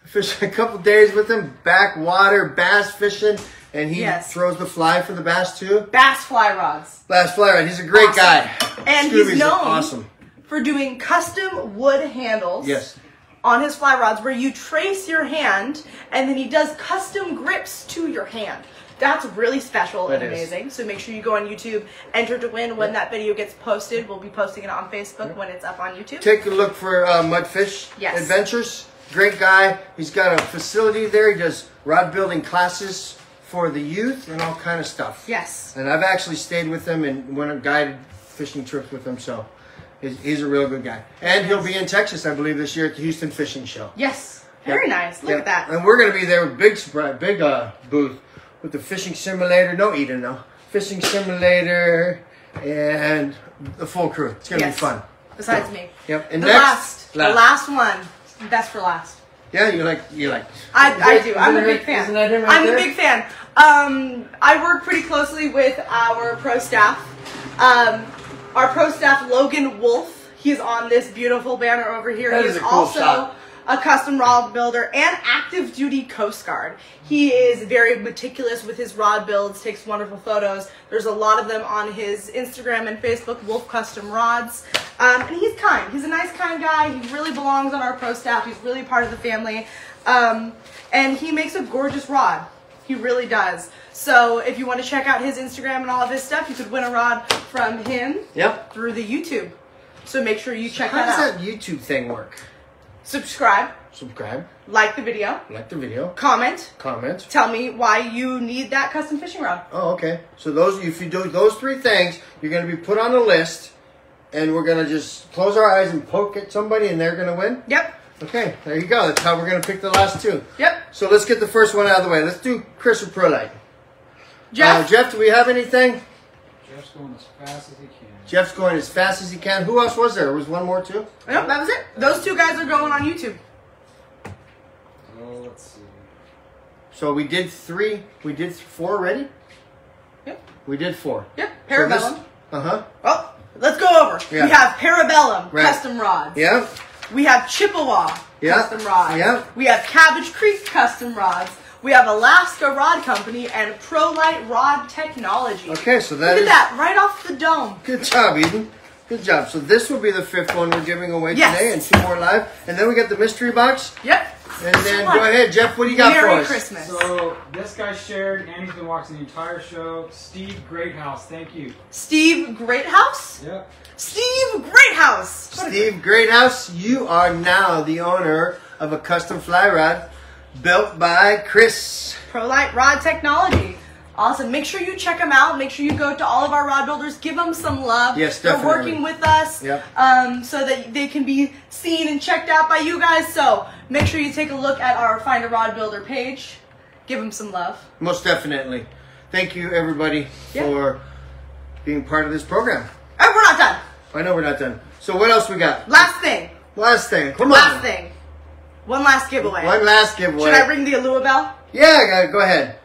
I fished a couple days with him, backwater bass fishing, and he throws the fly for the bass too. Bass fly rods. Bass fly rod. He's a great guy. And Scooby's he's known awesome for doing custom wood handles. Yes. On his fly rods where you trace your hand and then he does custom grips to your hand. That's really special and amazing. So make sure you go on YouTube, enter to win when that video gets posted. We'll be posting it on Facebook when it's up on YouTube. Take a look for Mudfish Adventures. Great guy. He's got a facility there. He does rod building classes for the youth and all kind of stuff. Yes. And I've actually stayed with him and went on guided fishing trips with him. So he's a real good guy. And he'll be in Texas, I believe, this year at the Houston Fishing Show. Yes. Very nice. Look at that. And we're going to be there with big booth with the fishing simulator. No Eden, no. Fishing simulator and the full crew. It's going to be fun. Besides me. Yep. And the last one. Best for last. Yeah, you like. I do. I'm a big fan. Isn't that him right I'm there? a big fan. I work pretty closely with our pro staff. Our pro staff, Logan Wolf. He's on this beautiful banner over here. That He is is a cool also shot. a custom rod builder and active duty Coast Guard. He is very meticulous with his rod builds, takes wonderful photos. There's a lot of them on his Instagram and Facebook, Wolf Custom Rods. And he's kind. He's a nice, kind guy. He really belongs on our pro staff. He's really part of the family. And he makes a gorgeous rod. He really does. So if you want to check out his Instagram and all of his stuff, you could win a rod from him through the YouTube. So make sure you check that out. How does that YouTube thing work? Subscribe. Like the video. Comment. Tell me why you need that custom fishing rod. Oh, okay. So if you do those 3 things, you're going to be put on a list, and we're going to just close our eyes and poke at somebody, and they're going to win? Yep. Okay, there you go. That's how we're going to pick the last 2. Yep. So let's get the first one out of the way. Let's do Chris or Prolite. Jeff? Jeff, do we have anything? Jeff's going as fast as he can. Jeff's going as fast as he can. Who else was there? Was one more too? Nope, that was it. Those 2 guys are going on YouTube. Oh, let's see. So we did 3. We did 4 already? Yep. We did 4. Yep. Parabellum. Oh, let's go over. Yeah. We have Parabellum custom rods. Yeah. We have Chippewa custom rods. Yeah. We have Cabbage Creek custom rods. We have Alaska Rod Company and ProLite Rod Technology. Okay, so Look at that, right off the dome. Good job, Eden. Good job. So this will be the 5th one we're giving away today, and 2 more live. And then we got the mystery box. Yep. And then go ahead, Jeff. What do you got for us? Merry Christmas. So this guy shared, and he's been watching the entire show. Steve Greathouse, thank you. Steve Greathouse? Yep. Steve Greathouse. Steve Greathouse, you are now the owner of a custom fly rod built by Chris. ProLite Rod Technology. Awesome. Make sure you check them out. Make sure you go to all of our rod builders. Give them some love. Yes, They're definitely. working with us so that they can be seen and checked out by you guys. So make sure you take a look at our Find a Rod Builder page. Give them some love. Most definitely. Thank you, everybody, for being part of this program. And we're not done. I know we're not done. So what else we got? Last thing. Last thing. Come on. Last thing. One last giveaway. One last giveaway. Should I ring the Alua bell? Yeah, go ahead.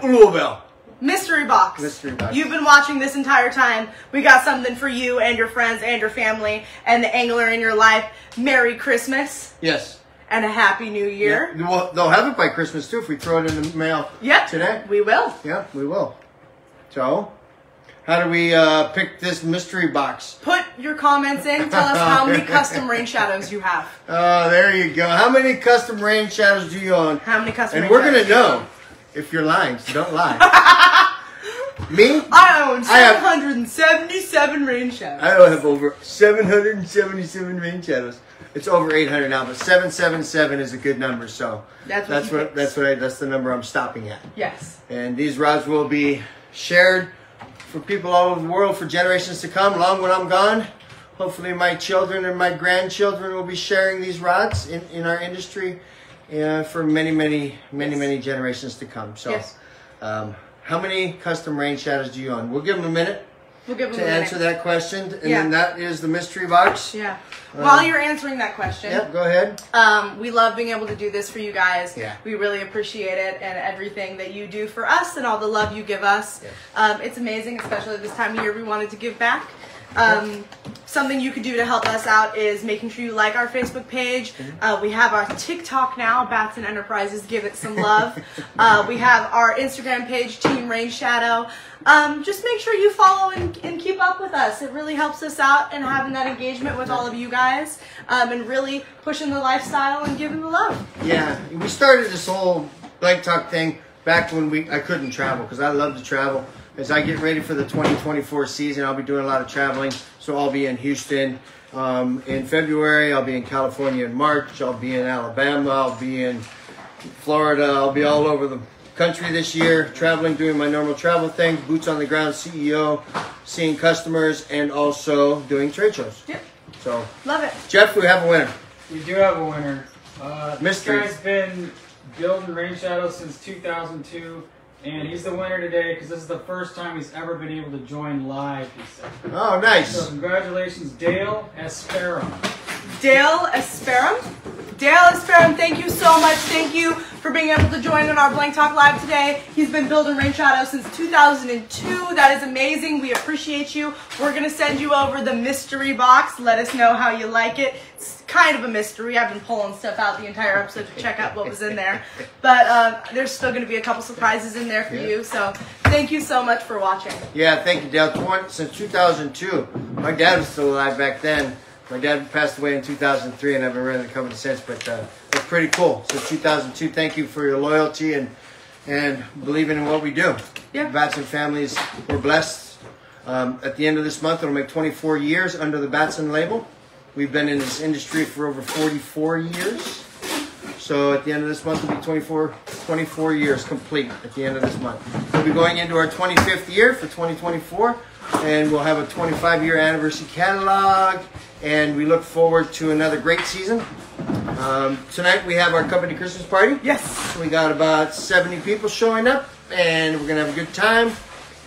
Alua bell. Mystery box. Mystery box. You've been watching this entire time. We got something for you and your friends and your family and the angler in your life. Merry Christmas. Yes. And a Happy New Year. Yeah. Well, they'll have it by Christmas, too, if we throw it in the mail today. We will. Yeah, we will. So, how do we pick this mystery box? Put your comments in. Tell us how many custom rain shadows you have. Oh, there you go. How many custom rain shadows do you own? How many custom And rain we're shadows? going to know if you're lying, so don't lie. Me? I own 777 rain shadows. I have over 777 rain shadows. It's over 800 now, but 777 is a good number, so that's the number I'm stopping at. Yes. And these rods will be shared for people all over the world for generations to come, long when I'm gone. Hopefully my children and my grandchildren will be sharing these rods in our industry for many generations to come. So, how many custom rain shadows do you own? We'll give them a minute to answer that question, and then that is the mystery box. Yeah. While you're answering that question, go ahead. We love being able to do this for you guys. Yeah. We really appreciate it and everything that you do for us and all the love you give us. Yeah. It's amazing, especially this time of year. We wanted to give back. Something you could do to help us out is making sure you like our Facebook page. We have our TikTok now, Bats and Enterprises. Give it some love. We have our Instagram page, Team Rainshadow. Just make sure you follow and keep up with us. It really helps us out and having that engagement with all of you guys and really pushing the lifestyle and giving the love. Yeah, we started this whole Blank Talk thing back when I couldn't travel, because I love to travel. As I get ready for the 2024 season, I'll be doing a lot of traveling. So I'll be in Houston in February. I'll be in California in March. I'll be in Alabama. I'll be in Florida. I'll be all over the country this year, traveling, doing my normal travel thing, boots on the ground, CEO, seeing customers, and also doing trade shows. Yep. So, love it. Jeff, we have a winner. We do have a winner. Mystery. This guy's been building Rainshadow since 2002. And he's the winner today because this is the first time he's ever been able to join live, he said. Oh, nice. So congratulations, Dale Esperum. Dale Esperum. Dale Esperum, thank you so much. Thank you for being able to join in our Blank Talk Live today. He's been building Rainshadow since 2002. That is amazing. We appreciate you. We're going to send you over the mystery box. Let us know how you like it. It's kind of a mystery. I've been pulling stuff out the entire episode to check out what was in there. But there's still going to be a couple surprises in there for you. So thank you so much for watching. Yeah, thank you, Dale. Since 2002. My dad was still alive back then. My dad passed away in 2003, and I've been running the company since, but it's pretty cool. So 2002, thank you for your loyalty and believing in what we do. Yeah. Batson families, we're blessed. At the end of this month, it'll make 24 years under the Batson label. We've been in this industry for over 44 years. So at the end of this month, it'll be 24 years complete at the end of this month. We'll be going into our 25th year for 2024, and we'll have a 25-year anniversary catalog. And we look forward to another great season. Tonight we have our company Christmas party. Yes. We got about 70 people showing up, and we're going to have a good time.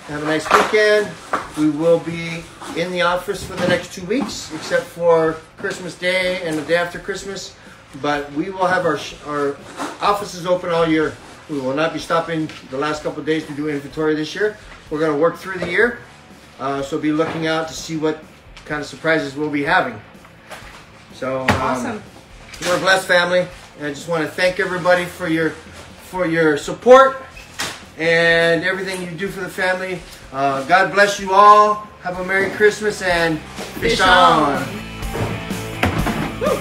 Have a nice weekend. We will be in the office for the next 2 weeks, except for Christmas Day and the day after Christmas. But we will have our offices open all year. We will not be stopping the last couple of days to do inventory this year. We're going to work through the year. So be looking out to see what kind of surprises we'll be having. So awesome. We're a blessed family, and I just want to thank everybody for your support and everything you do for the family. God bless you all. Have a Merry Christmas and fish on. Woo.